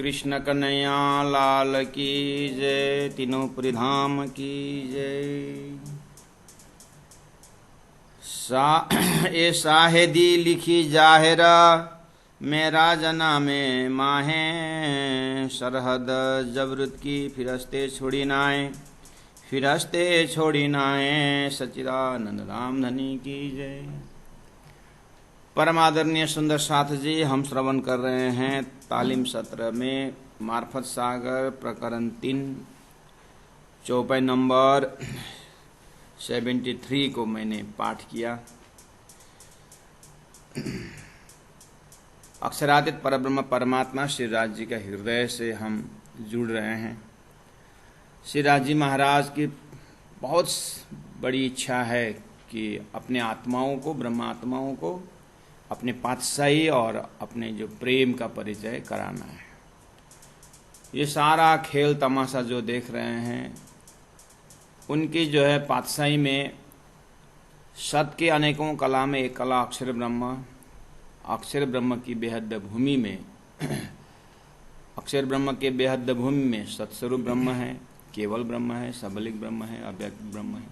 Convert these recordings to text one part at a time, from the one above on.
कृष्ण कन्हैया लाल की जय। तीनों परिधाम की जय। ए शाहिदी लिखी जाहिरा मेरा जना में माहे सरहद जबरत की फिरस्ते छोड़ी नाए फिरस्ते छोड़ी नाए सच्चिदानंद राम धनी की जय। परम आदरणीय सुंदर साथ जी, हम श्रवण कर रहे हैं तालीम सत्र में मार्फत सागर प्रकरण 3 चौपाई नंबर 73 को मैंने पाठ किया। अक्षरातीत परब्रह्म परमात्मा श्री राज जी के हृदय से हम जुड़ रहे हैं। श्री राज जी महाराज की बहुत बड़ी इच्छा है कि अपने आत्माओं को, ब्रह्म आत्माओं को अपने पातशाही और अपने जो प्रेम का परिचय कराना है। ये सारा खेल तमाशा जो देख रहे हैं, उनकी जो है पातशाही में सत के अनेकों कला में एक कला अक्षर ब्रह्म की बेहद भूमि में अक्षर ब्रह्म के बेहद भूमि में सत्स्वरूप ब्रह्म है, केवल ब्रह्म है, सबलिक ब्रह्म है, अव्यक्त ब्रह्म है।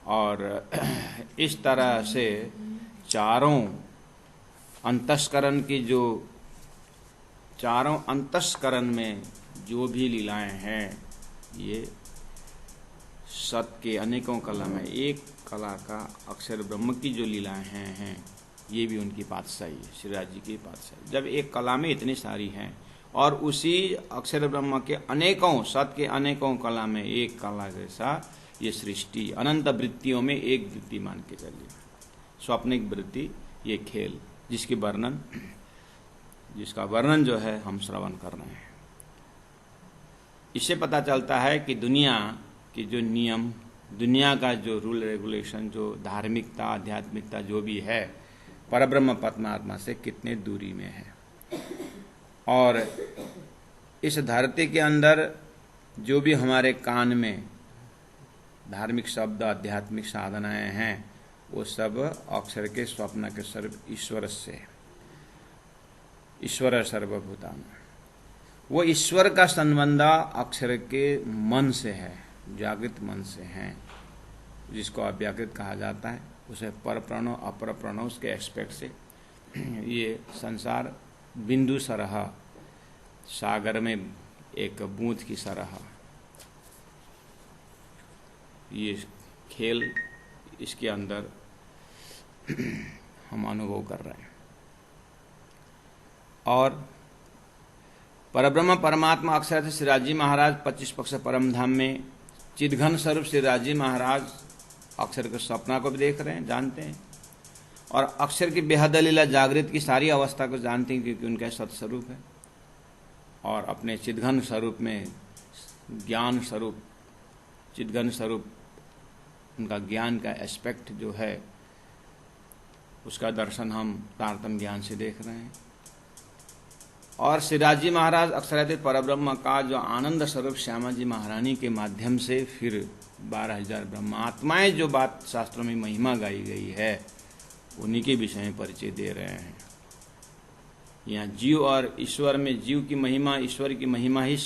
और इस तरह से चारों अंतस्करण में जो भी लीलाएं हैं, ये सत के अनेकों कला में एक कला का अक्षर ब्रह्म की जो लीलाएं हैं, ये भी उनकी पातशाही है, श्री राज जी की पातशाही। जब एक कला में इतनी सारी हैं और उसी अक्षर ब्रह्म के अनेकों, सत के अनेकों कला में एक कला जैसा ये सृष्टि अनंत वृत्तियों में एक वृत्ति मान के चलिए, स्वप्निक वृत्ति, ये खेल जिसका वर्णन जो है हम श्रवण कर रहे हैं। इससे पता चलता है कि दुनिया की जो नियम, दुनिया का जो रूल रेगुलेशन, जो धार्मिकता, आध्यात्मिकता जो भी है, परब्रह्म परमात्मा से कितने दूरी में है। और इस धरती के अंदर जो भी हमारे कान में धार्मिक शब्द, आध्यात्मिक साधनाएं हैं, वो सब अक्षर के स्वप्न के सर्व ईश्वर से, ईश्वर सर्वभूतान। वो ईश्वर का संबंध अक्षर के मन से है, जागृत मन से है, जिसको अव्याकृत कहा जाता है। उसे पर प्रणव अपर प्रणव उसके एस्पेक्ट से ये संसार बिंदु सरह, सागर में एक बूंद की सरह, ये खेल इसके अंदर हम अनुभव कर रहे हैं। और परब्रह्म परमात्मा अक्षर श्री राज जी महाराज 25 पक्ष परम धाम में चिदघन स्वरूप श्री राज जी महाराज अक्षर के सपना को भी देख रहे हैं, जानते हैं, और अक्षर की बेहद लीला जागृत की सारी अवस्था को जानते हैं, क्योंकि उनका सत्स्वरूप है। और अपने चिदघन स्वरूप में ज्ञान स्वरूप, चिदघन स्वरूप उनका ज्ञान का एस्पेक्ट जो है, उसका दर्शन हम तारतम्य ज्ञान से देख रहे हैं। और श्री राज जी महाराज अक्षरातीत परब्रह्म का जो आनंद स्वरूप श्यामा जी महारानी के माध्यम से फिर 12,000 ब्रह्मात्माएं जो बात शास्त्रों में महिमा गाई गई है, उन्हीं के विषय में परिचय दे रहे हैं। यहाँ जीव और ईश्वर में जीव की महिमा, ईश्वर की महिमा ही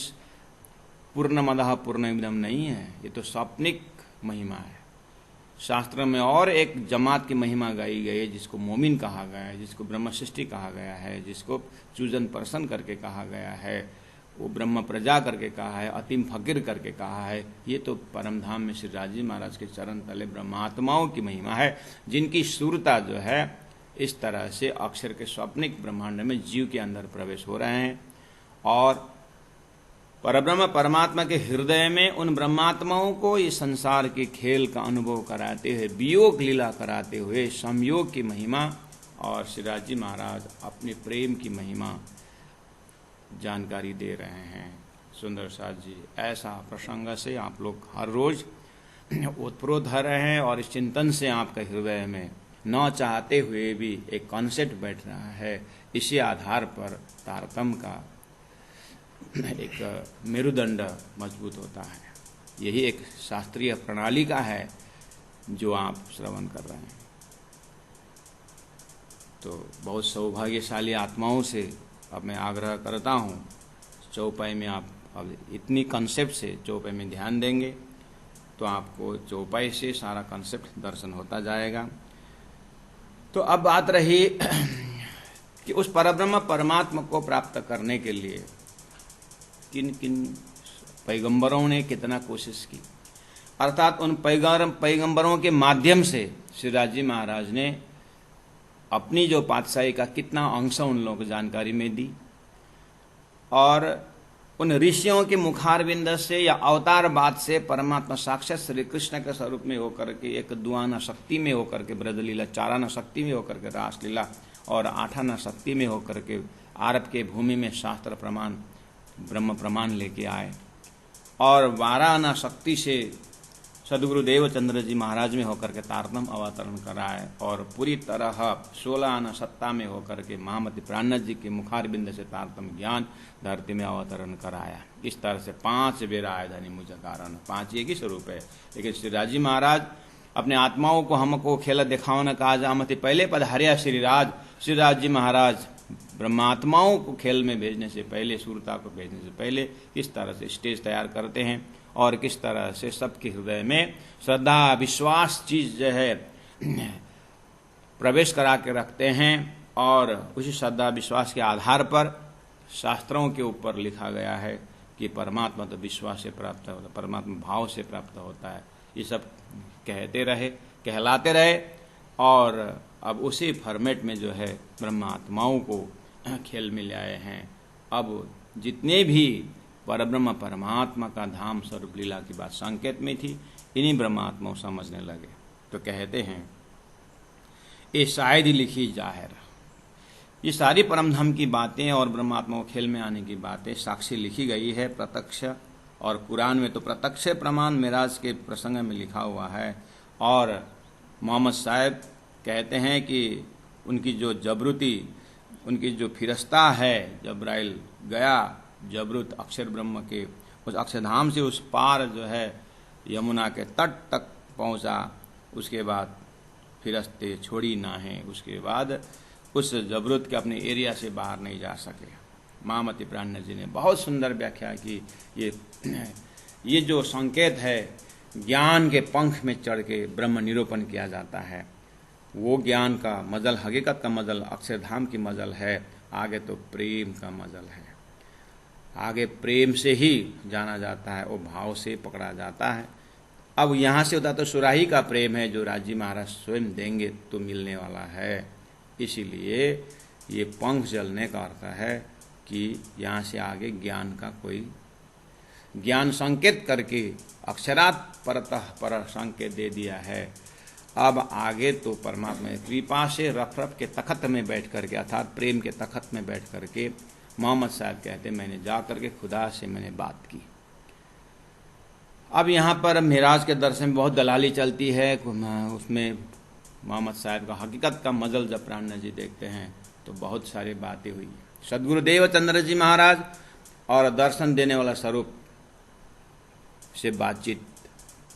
पूर्णमदः पूर्णमिदं नहीं है, ये तो स्वप्निक महिमा है। शास्त्र में और एक जमात की महिमा गाई गई है, जिसको मोमिन कहा गया है, जिसको ब्रह्म सृष्टि कहा गया है, जिसको चूजन पर्सन करके कहा गया है, वो ब्रह्म प्रजा करके कहा है, अतिम फकीर करके कहा है। ये तो परम धाम में श्री राज जी महाराज के चरण तले ब्रह्मात्माओं की महिमा है, जिनकी सूरता जो है इस तरह से अक्षर के स्वप्निक ब्रह्मांड में जीव के अंदर प्रवेश हो रहे हैं। और परब्रह्म परमात्मा के हृदय में उन ब्रह्मात्माओं को इस संसार के खेल का अनुभव कराते हुए, वियोग लीला कराते हुए संयोग की महिमा और श्री राज जी महाराज अपने प्रेम की महिमा जानकारी दे रहे हैं। सुंदर साथ जी, ऐसा प्रसंग से आप लोग हर रोज ओतप्रोत हो रहे हैं और इस चिंतन से आपके हृदय में न चाहते हुए भी एक कॉन्सेप्ट बैठ रहा है। इसी आधार पर तारतम्य का एक मेरुदंड मजबूत होता है। यही एक शास्त्रीय प्रणाली का है जो आप श्रवण कर रहे हैं। तो बहुत सौभाग्यशाली आत्माओं से अब मैं आग्रह करता हूँ चौपाई में आप अब इतनी कंसेप्ट से चौपाई में ध्यान देंगे तो आपको चौपाई से सारा कंसेप्ट दर्शन होता जाएगा। तो अब बात रही कि उस परब्रह्म परमात्मा को प्राप्त करने के लिए किन किन पैगंबरों ने कितना कोशिश की, अर्थात उन पैगंबरों के माध्यम से श्रीराज जी महाराज ने अपनी जो पातशाही का कितना अंश उन लोगों को जानकारी में दी, और उन ऋषियों के मुखारविंद से या अवतार बाद से परमात्मा साक्षात श्री कृष्ण के स्वरूप में होकर के एक दुआना शक्ति में होकर के ब्रजलीला, चाराना शक्ति में होकर के रासलीला और आठाना शक्ति में होकर के आरब के भूमि में शास्त्र प्रमाण ब्रह्म प्रमाण लेके आए, और 12 आना शक्ति से सदगुरु देवचंद्र जी महाराज में होकर के तारतम अवतरण कराए, और पूरी तरह 16 आना सत्ता में होकर के महामति प्राणनाथ जी के मुखारबिंद से तारतम ज्ञान धरती में अवतरण कराया। इस तरह से 5 बेर आए धनी मुझ कारण, 5 एक ही स्वरूप है। लेकिन श्रीराज जी महाराज अपने आत्माओं को हमको खेल दिखाओ न कहा जामति पहले पद हरिया श्रीराज जी महाराज ब्रह्मात्माओं को खेल में भेजने से पहले, सूरता को भेजने से पहले किस तरह से स्टेज तैयार करते हैं और किस तरह से सबके हृदय में श्रद्धा विश्वास चीज जो है प्रवेश करा के रखते हैं, और उसी श्रद्धा विश्वास के आधार पर शास्त्रों के ऊपर लिखा गया है कि परमात्मा तो विश्वास से प्राप्त होता है, परमात्मा भाव से प्राप्त होता है। ये सब कहते रहे, कहलाते रहे, और अब उसी फॉर्मेट में जो है ब्रह्मात्माओं को खेल में ले आए हैं। अब जितने भी परब्रह्म परमात्मा का धाम स्वरूप लीला की बात संकेत में थी, इन्हीं ब्रह्मात्माओं समझने लगे। तो कहते हैं ये शायद ही लिखी जाहिर, ये सारी परमधाम की बातें और ब्रह्मात्माओं खेल में आने की बातें साक्षी लिखी गई है प्रत्यक्ष, और कुरान में तो प्रत्यक्ष प्रमाण मेराज के प्रसंग में लिखा हुआ है। और मोहम्मद साहब कहते हैं कि उनकी जो जबरूती, उनकी जो फिरस्ता है, जब्राइल गया जबरूत अक्षर ब्रह्म के उस अक्षरधाम से उस पार जो है यमुना के तट तक पहुंचा, उसके बाद फिरस्ते छोड़ी ना है, उसके बाद उस जबरूत के अपने एरिया से बाहर नहीं जा सके। महामति प्राणनाथ जी ने बहुत सुंदर व्याख्या की। ये जो संकेत है ज्ञान के पंख में चढ़ के ब्रह्म निरूपण किया जाता है, वो ज्ञान का मजल, हकीकत का मजल अक्षरधाम की मजल है। आगे तो प्रेम का मजल है, आगे प्रेम से ही जाना जाता है, वो भाव से पकड़ा जाता है। अब यहाँ से होता तो सुराही का प्रेम है जो राजी महाराज स्वयं देंगे तो मिलने वाला है। इसीलिए ये पंख जलने का अर्थ है कि यहाँ से आगे ज्ञान का कोई ज्ञान संकेत करके अक्षरात परतः पर संकेत दे दिया है। अब आगे तो परमात्मा कृपा से रफ रफ के तखत में बैठ करके, अर्थात प्रेम के तखत में बैठ करके मोहम्मद साहब कहते मैंने जा करके खुदा से मैंने बात की। अब यहाँ पर मेराज के दर्शन में बहुत दलाली चलती है, उसमें मोहम्मद साहब का हकीकत का मजल जब प्राणनाथ जी देखते हैं तो बहुत सारी बातें हुई। सदगुरु देवचंद्र जी महाराज और दर्शन देने वाला स्वरूप से बातचीत,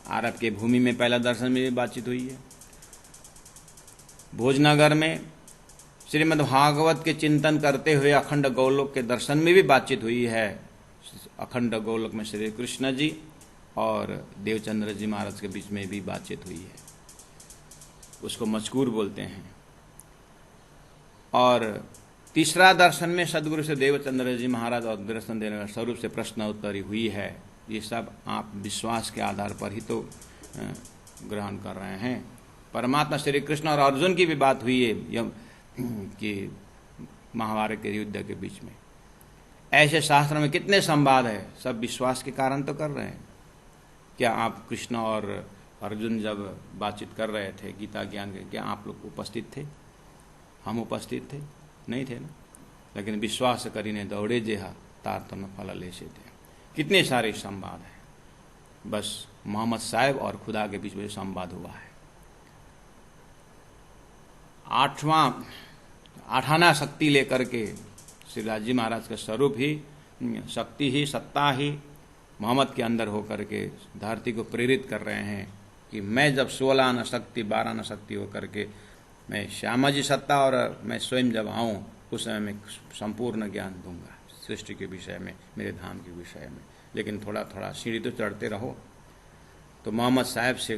आरब के भूमि में पहला दर्शन में भी बातचीत हुई है। भोजनगर में श्रीमद् भागवत के चिंतन करते हुए अखंड गौलोक के दर्शन में भी बातचीत हुई है। अखंड गौलोक में श्री कृष्ण जी और देवचंद्र जी महाराज के बीच में भी बातचीत हुई है, उसको मजकूर बोलते हैं। और तीसरा दर्शन में सदगुरु से देवचंद्र जी महाराज और दर्शन देने का स्वरूप से प्रश्न उत्तरी हुई है। ये सब आप विश्वास के आधार पर ही तो ग्रहण कर रहे हैं। परमात्मा श्री कृष्ण और अर्जुन की भी बात हुई है कि महाभारत के युद्ध के बीच में। ऐसे शास्त्र में कितने संवाद है, सब विश्वास के कारण तो कर रहे हैं। क्या आप कृष्ण और अर्जुन जब बातचीत कर रहे थे गीता ज्ञान के, क्या आप लोग उपस्थित थे? हम उपस्थित थे? नहीं थे ना। लेकिन विश्वास करीने दौड़े जेहा तारतम फल ले से थे। कितने सारे संवाद हैं, बस मोहम्मद साहब और खुदा के बीच में संवाद हुआ है। आठाना शक्ति लेकर के श्री राजी महाराज का स्वरूप ही, शक्ति ही, सत्ता ही मोहम्मद के अंदर होकर के धरती को प्रेरित कर रहे हैं कि मैं जब 16 आना शक्ति 12 आना शक्ति होकर के मैं श्यामा जी सत्ता और मैं स्वयं जब आऊँ उस समय मैं संपूर्ण ज्ञान दूंगा, सृष्टि के विषय में, मेरे धाम के विषय में, लेकिन थोड़ा थोड़ा सीढ़ी तो चढ़ते रहो। तो मोहम्मद साहब से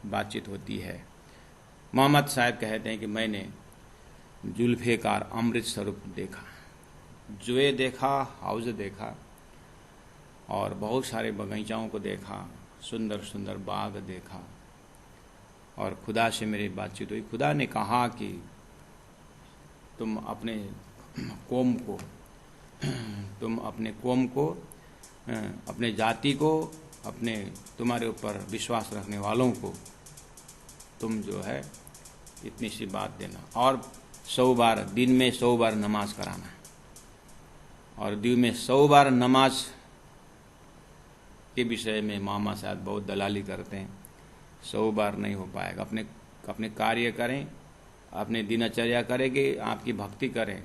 बातचीत होती है। मोहम्मद साहब कहते हैं कि मैंने जुल्फ़िकार अमृत स्वरूप देखा, जुए देखा, हाउस देखा, और बहुत सारे बगीचाओं को देखा, सुंदर सुंदर बाग देखा, और खुदा से मेरी बातचीत हुई। खुदा ने कहा कि तुम अपने कौम को, अपने जाति को, तुम्हारे ऊपर विश्वास रखने वालों को तुम जो है इतनी सी बात देना, और 100 बार, दिन में 100 बार नमाज कराना। और दिन में 100 बार नमाज के विषय में मोहम्मद साहब बहुत दलाली करते हैं। 100 बार नहीं हो पाएगा। अपने कार्य करें, अपने दिनचर्या करेंगे, आपकी भक्ति करें,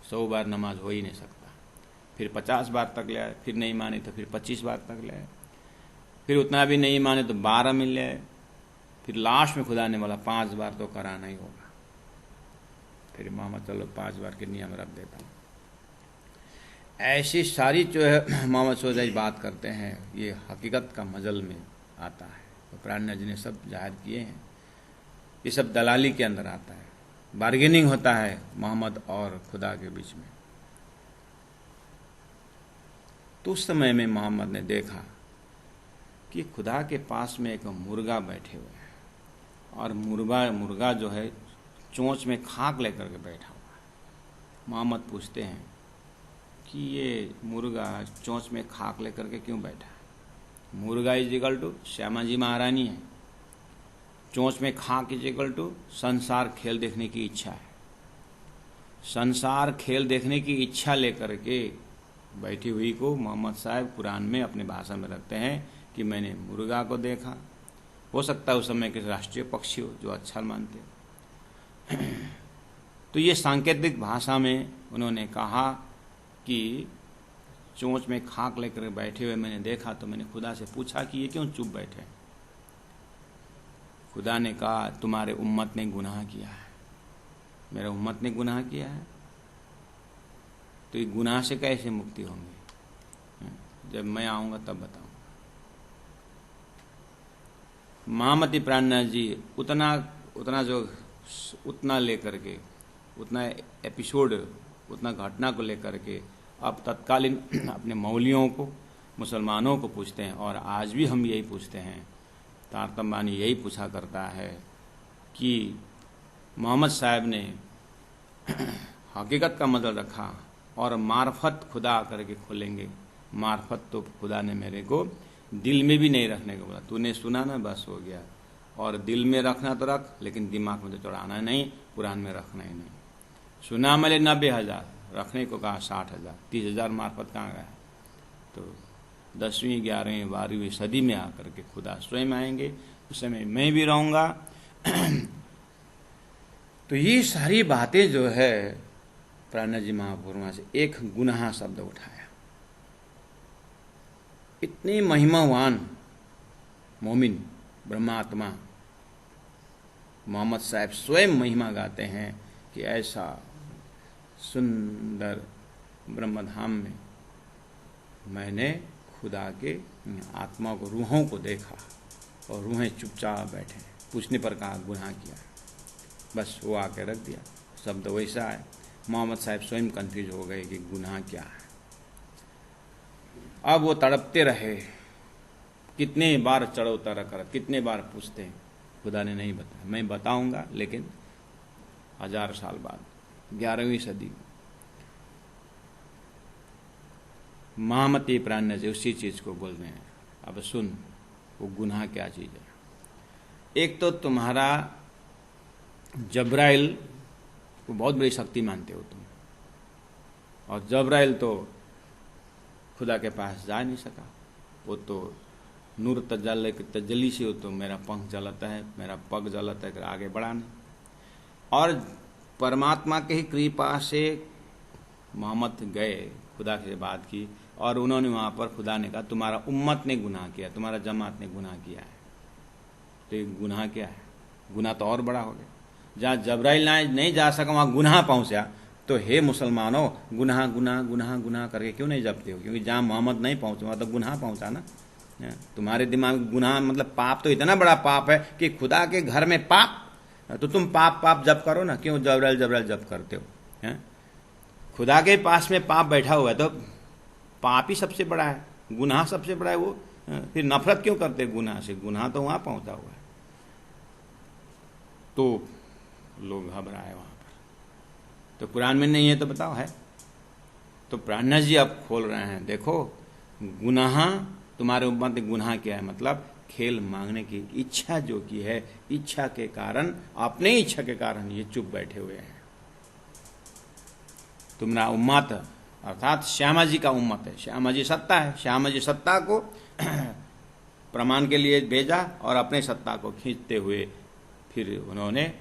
100 बार नमाज हो ही नहीं सकता। फिर 50 बार तक ले आए, फिर नहीं माने तो फिर 25 बार तक ले आए, फिर उतना भी नहीं माने तो 12 मिल जाए, फिर लास्ट में खुदा ने बोला 5 बार तो कराना ही होगा। फिर मोहम्मद चलो 5 बार के नियम रख देता हूँ। ऐसी सारी जो है मोहम्मद सोजाई बात करते हैं, ये हकीकत का मजल में आता है। तो प्राणनाथ जी ने सब जाहिर किए हैं। ये सब दलाली के अंदर आता है, बार्गेनिंग होता है मोहम्मद और खुदा के बीच में। तो उस समय में मोहम्मद ने देखा कि खुदा के पास में एक मुर्गा बैठे हुए हैं, और मुर्गा जो है चोंच में खाक लेकर के बैठा हुआ है। मोहम्मद पूछते हैं कि ये मुर्गा चोंच में खाक लेकर के क्यों बैठा है? मुर्गा इज इक्वल टू श्यामा जी महारानी है, चोंच में खाक इज इक्वल टू संसार खेल देखने की इच्छा है। संसार खेल देखने की इच्छा लेकर के बैठी हुई को मोहम्मद साहब कुरान में अपने भाषा में रखते हैं कि मैंने मुर्गा को देखा। हो सकता है उस समय के राष्ट्रीय पक्षी हो जो अच्छा मानते। तो ये सांकेतिक भाषा में उन्होंने कहा कि चोंच में खाक लेकर बैठे हुए मैंने देखा। तो मैंने खुदा से पूछा कि ये क्यों चुप बैठे? खुदा ने कहा तुम्हारे उम्मत ने गुनाह किया है। मेरे उम्मत ने गुनाह किया है, तो ये गुनाह से कैसे मुक्ति होंगी? जब मैं आऊंगा तब बताऊंगा। महामती प्राणनाथ जी उतना लेकर के, उतना एपिसोड, उतना घटना को लेकर के अब तत्कालीन अपने मौलियों को, मुसलमानों को पूछते हैं। और आज भी हम यही पूछते हैं, तारतम्बानी यही पूछा करता है कि मोहम्मद साहब ने हकीकत का मतलब रखा और मार्फत खुदा आकर के खोलेंगे। मार्फत तो खुदा ने मेरे को दिल में भी नहीं रखने को बोला। तूने सुना ना, बस हो गया। और दिल में रखना तो रख, लेकिन दिमाग में तो चढ़ाना नहीं, कुरान में रखना ही नहीं। सुना मैंने 90,000, रखने को कहा 60,000, 30,000 मार्फत कहाँ गया? तो 10वीं 11वीं 12वीं सदी में आकर के खुदा स्वयं आएंगे, उस समय मैं भी रहूँगा। तो ये सारी बातें जो है प्राणनाथ जी महापुरुषों से एक गुनाह शब्द उठाया। इतनी महिमावान मोमिन ब्रह्मात्मा मोहम्मद साहब स्वयं महिमा गाते हैं कि ऐसा सुंदर ब्रह्मधाम में मैंने खुदा के आत्मा को, रूहों को देखा, और रूहें चुपचाप बैठे। पूछने पर कहा गुनाह किया। बस वो आके रख दिया, शब्द वैसा है। मोहम्मद साहब स्वयं कंफ्यूज हो गए कि गुनाह क्या है। अब वो तड़पते रहे, कितने बार चढ़ उतर कर, कितने बार पूछते हैं, खुदा ने नहीं बताया। मैं बताऊंगा, लेकिन 1000 साल बाद, 11वीं सदी में। महामती प्राण से उसी चीज को बोल रहे हैं। अब सुन, वो गुनाह क्या चीज है। एक तो तुम्हारा जब्राइल को बहुत बड़ी शक्ति मानते हो तुम, और जब्राइल तो खुदा के पास जा नहीं सका। वो तो नूर तजल्ली से, हो तो मेरा पंख जलाता है, मेरा पग जलाता है, आगे बढ़ा नहीं। और परमात्मा के ही कृपा से मोहम्मद गए, खुदा से बात की, और उन्होंने वहाँ पर खुदा ने कहा तुम्हारा उम्मत ने गुनाह किया, तुम्हारा जमात ने गुनाह किया है। तो ये गुनाह क्या है? गुनाह तो और बड़ा हो गया। जहाँ जब्राइल नहीं जा सका वहाँ गुनाह पहुँचा, तो हे मुसलमानों, गुनाह गुनाह गुनाह गुनाह करके क्यों नहीं जपते हो? क्योंकि जहाँ मोहम्मद नहीं पहुंचा तो गुनाह पहुंचा ना। तुम्हारे दिमाग में गुनाह मतलब पाप तो इतना बड़ा पाप है कि खुदा के घर में पाप, तो तुम पाप पाप जप करो ना, क्यों जबरल जबरल जप करते हो? खुदा के पास में पाप बैठा हुआ है तो पाप ही सबसे बड़ा है, गुनाह सबसे बड़ा है वो। फिर नफरत क्यों करते गुनाह से? गुनाह तो वहां पहुंचा हुआ है। तो लोग घबराए वहां पर। तो कुरान में नहीं है तो बताओ है? तो प्राणनाथ जी अब खोल रहे हैं, देखो गुनाह, तुम्हारे उम्मत में गुनाह क्या है? मतलब खेल मांगने की इच्छा जो की है, इच्छा के कारण, अपने इच्छा के कारण ये चुप बैठे हुए हैं। तुम्हारा उम्मत अर्थात श्यामा जी का उम्मत है। श्यामा जी सत्ता है, श्यामा जी सत्ता को प्रमाण के लिए भेजा और अपने सत्ता को खींचते हुए फिर उन्होंने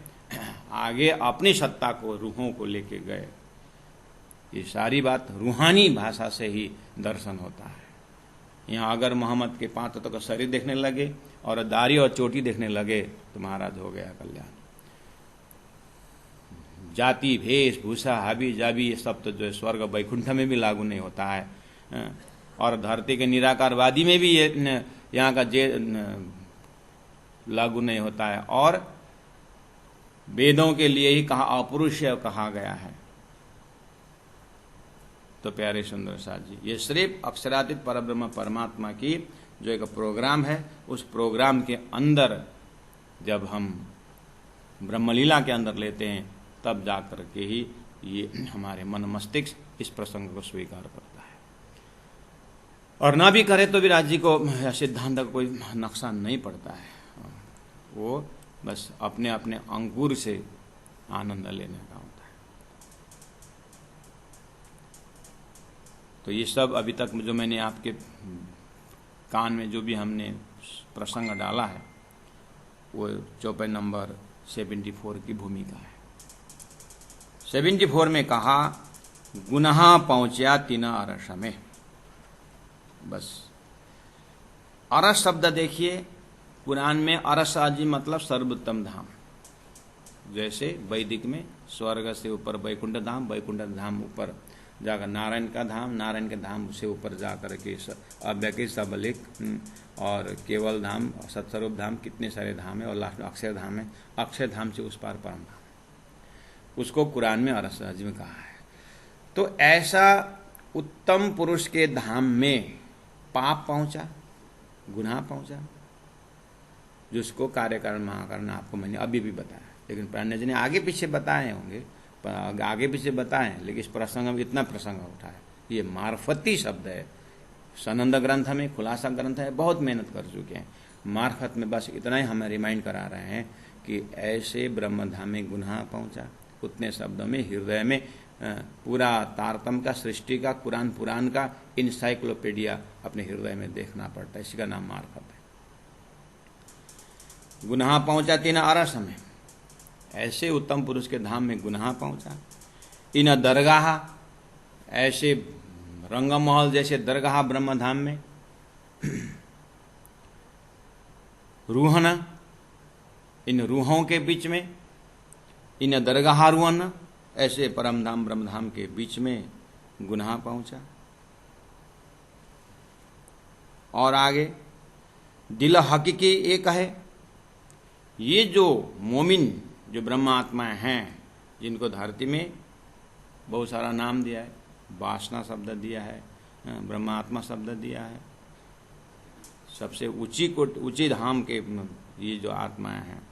आगे अपनी सत्ता को, रूहों को लेके गए। ये सारी बात रूहानी भाषा से ही दर्शन होता है। यहाँ अगर मोहम्मद के 5 तत्वों का शरीर देखने लगे और दाढ़ी और चोटी देखने लगे तो महाराज हो गया कल्याण। जाति भेष भूषा हाबी जाबी ये सब तो जो है स्वर्ग वैकुंठ में भी लागू नहीं होता है, और धरती के निराकारवादी में भी ये यहाँ का जे लागू नहीं होता है, और वेदों के लिए ही कहा अपरुष्य कहा गया है। तो प्यारे सुंदर साथ जी, ये सिर्फ अक्षरातीत परब्रह्म परमात्मा की जो एक प्रोग्राम है, उस प्रोग्राम के अंदर जब हम ब्रह्मलीला के अंदर लेते हैं तब जाकर के ही ये हमारे मन मस्तिष्क इस प्रसंग को स्वीकार करता है। और ना भी करे तो भी राज्य को या सिद्धांत का कोई नुकसान नहीं पड़ता है, वो बस अपने अपने अंकुर से आनंद लेने का होता है। तो ये सब अभी तक जो मैंने आपके कान में जो भी हमने प्रसंग डाला है वो चौपाई नंबर 74 की भूमिका है। 74 में कहा गुनाह पहुंचा तीना अरस में। बस अरस शब्द देखिए कुरान में, अरस आजी मतलब सर्वोत्तम धाम। जैसे वैदिक में स्वर्ग से ऊपर वैकुंठ धाम, वैकुंठ धाम ऊपर जाकर नारायण का धाम, नारायण के धाम से ऊपर जाकर के अव्यक्त सबलिक और केवल धाम, सत्स्वरूप धाम, कितने सारे धाम है, और लास्ट में अक्षय धाम है। अक्षय धाम से उस पार परम धाम, उसको कुरान में अरस आजी में कहा है। तो ऐसा उत्तम पुरुष के धाम में पाप पहुंचा, गुनाह पहुंचा, जिसको कार्यकारण महाकारण आपको मैंने अभी भी बताया, लेकिन प्राणनाथ जी ने आगे पीछे बताए होंगे, आगे पीछे बताए, लेकिन इस प्रसंग में इतना प्रसंग उठा है। ये मार्फती शब्द है, सनंद ग्रंथ में खुलासा ग्रंथ है, बहुत मेहनत कर चुके हैं। मार्फत में बस इतना ही हमें रिमाइंड करा रहे हैं कि ऐसे ब्रह्मधाम में गुनाह पहुंचा, उतने शब्दों में हृदय में पूरा तारतम का, सृष्टि का, कुरान पुराण का इंसाइक्लोपीडिया अपने हृदय में देखना पड़ता है। इसी का नाम मार्फत है। गुनाह पहुंचा तीना अरस में, ऐसे उत्तम पुरुष के धाम में गुनाह पहुंचा। इन दरगाह, ऐसे रंगमहल जैसे दरगाह ब्रह्मधाम में, रूहन, इन रूहों के बीच में, इन दरगाह रूहन, ऐसे परमधाम ब्रह्मधाम के बीच में गुनाह पहुंचा। और आगे दिल हकीकी एक है, ये जो मोमिन, जो ब्रह्म आत्माएं हैं, जिनको धरती में बहुत सारा नाम दिया है, वासना शब्द दिया है, ब्रह्मात्मा शब्द दिया है, सबसे ऊंची धाम के ये जो आत्माएं हैं।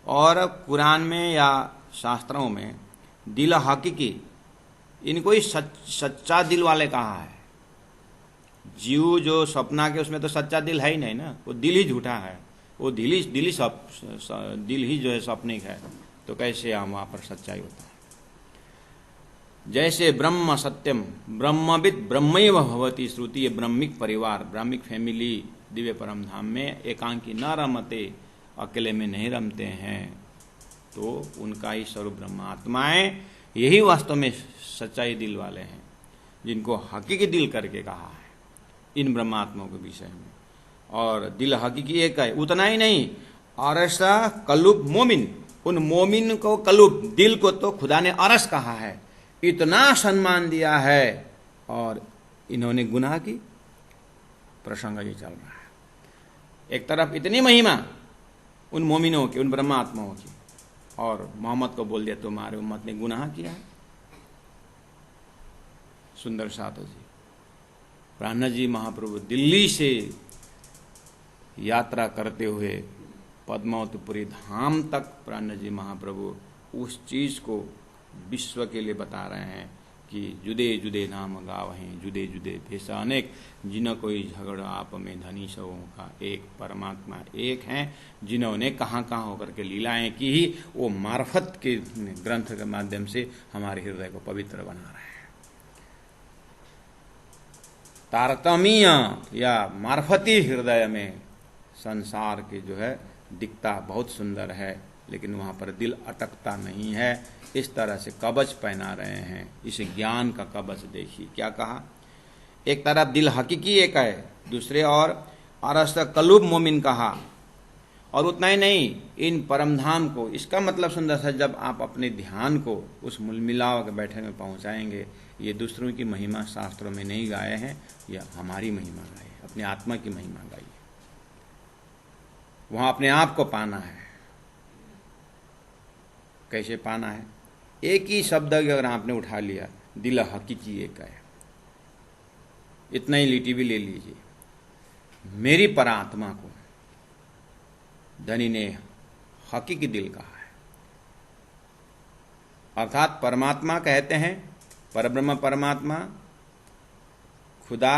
और कुरान में या शास्त्रों में दिल हकीकी, इनको ही सच्चा दिल वाले कहा है। जीव जो सपना के, उसमें तो सच्चा दिल है ही नहीं ना, वो दिल ही झूठा है, वो दिल ही जो है सपनिक है, तो कैसे हम वहां पर सच्चाई होता है। जैसे ब्रह्म सत्यम ब्रह्मविद ब्रह्मैव भवति श्रुति, ये ब्रह्मिक परिवार, ब्राह्मिक फैमिली दिव्य परम धाम में एकांकी न रमते, अकेले में नहीं रमते हैं, तो उनका ही स्वरूप ब्रह्मात्माएं, यही वास्तव में सच्चाई दिल वाले हैं, जिनको हकीकी दिल करके कहा है इन ब्रह्मात्माओं के विषय में। और दिल हकीकी एक है, उतना ही नहीं, अरसा कलुब मोमिन, उन मोमिन को, कलुब दिल को तो खुदा ने अरस कहा है, इतना सम्मान दिया है और इन्होंने गुनाह की। प्रसंग ये चल रहा है। एक तरफ इतनी महिमा उन मोमिनों की, उन ब्रह्मात्माओं की, और मोहम्मद को बोल दिया तुम्हारे उम्मत ने गुनाह किया है। सुंदर साधु जी, प्राणनाथ जी महाप्रभु दिल्ली से यात्रा करते हुए पद्मावतीपुरी धाम तक प्राणनाथ जी महाप्रभु उस चीज को विश्व के लिए बता रहे हैं कि जुदे जुदे नाम गावहें, जुदे जुदे भेषा अनेक, जिन कोई झगड़ा आप में धनी सबों का एक, परमात्मा एक हैं। जिन्होंने कहाँ कहाँ होकर के लीलाएं की ही वो मार्फत के ग्रंथ के माध्यम से हमारे हृदय को पवित्र बना रहे हैं। तारतमीय या मार्फती हृदय में संसार के जो है दिखता बहुत सुंदर है, लेकिन वहां पर दिल अटकता नहीं है। इस तरह से कवच पहना रहे हैं। इस ज्ञान का कवच देखिए क्या कहा। एक तरफ दिल हकीकी एक है, दूसरे और अरस्त कलूब मोमिन कहा। और उतना ही नहीं, इन परमधाम को, इसका मतलब सुंदर सा, जब आप अपने ध्यान को उस मुलमिलाव के बैठे में पहुंचाएंगे, ये दूसरों की महिमा शास्त्रों में नहीं गाए हैं, या हमारी महिमा गाई, अपनी आत्मा की महिमा गाई। वहां अपने आप को पाना है। कैसे पाना है? एक ही शब्द अगर आपने उठा लिया, दिल हकीकी एक है, इतना ही लिटी भी ले लीजिए। मेरी परात्मा को धनी ने हकीकी दिल कहा है, अर्थात परमात्मा कहते हैं, परब्रह्म परमात्मा, खुदा,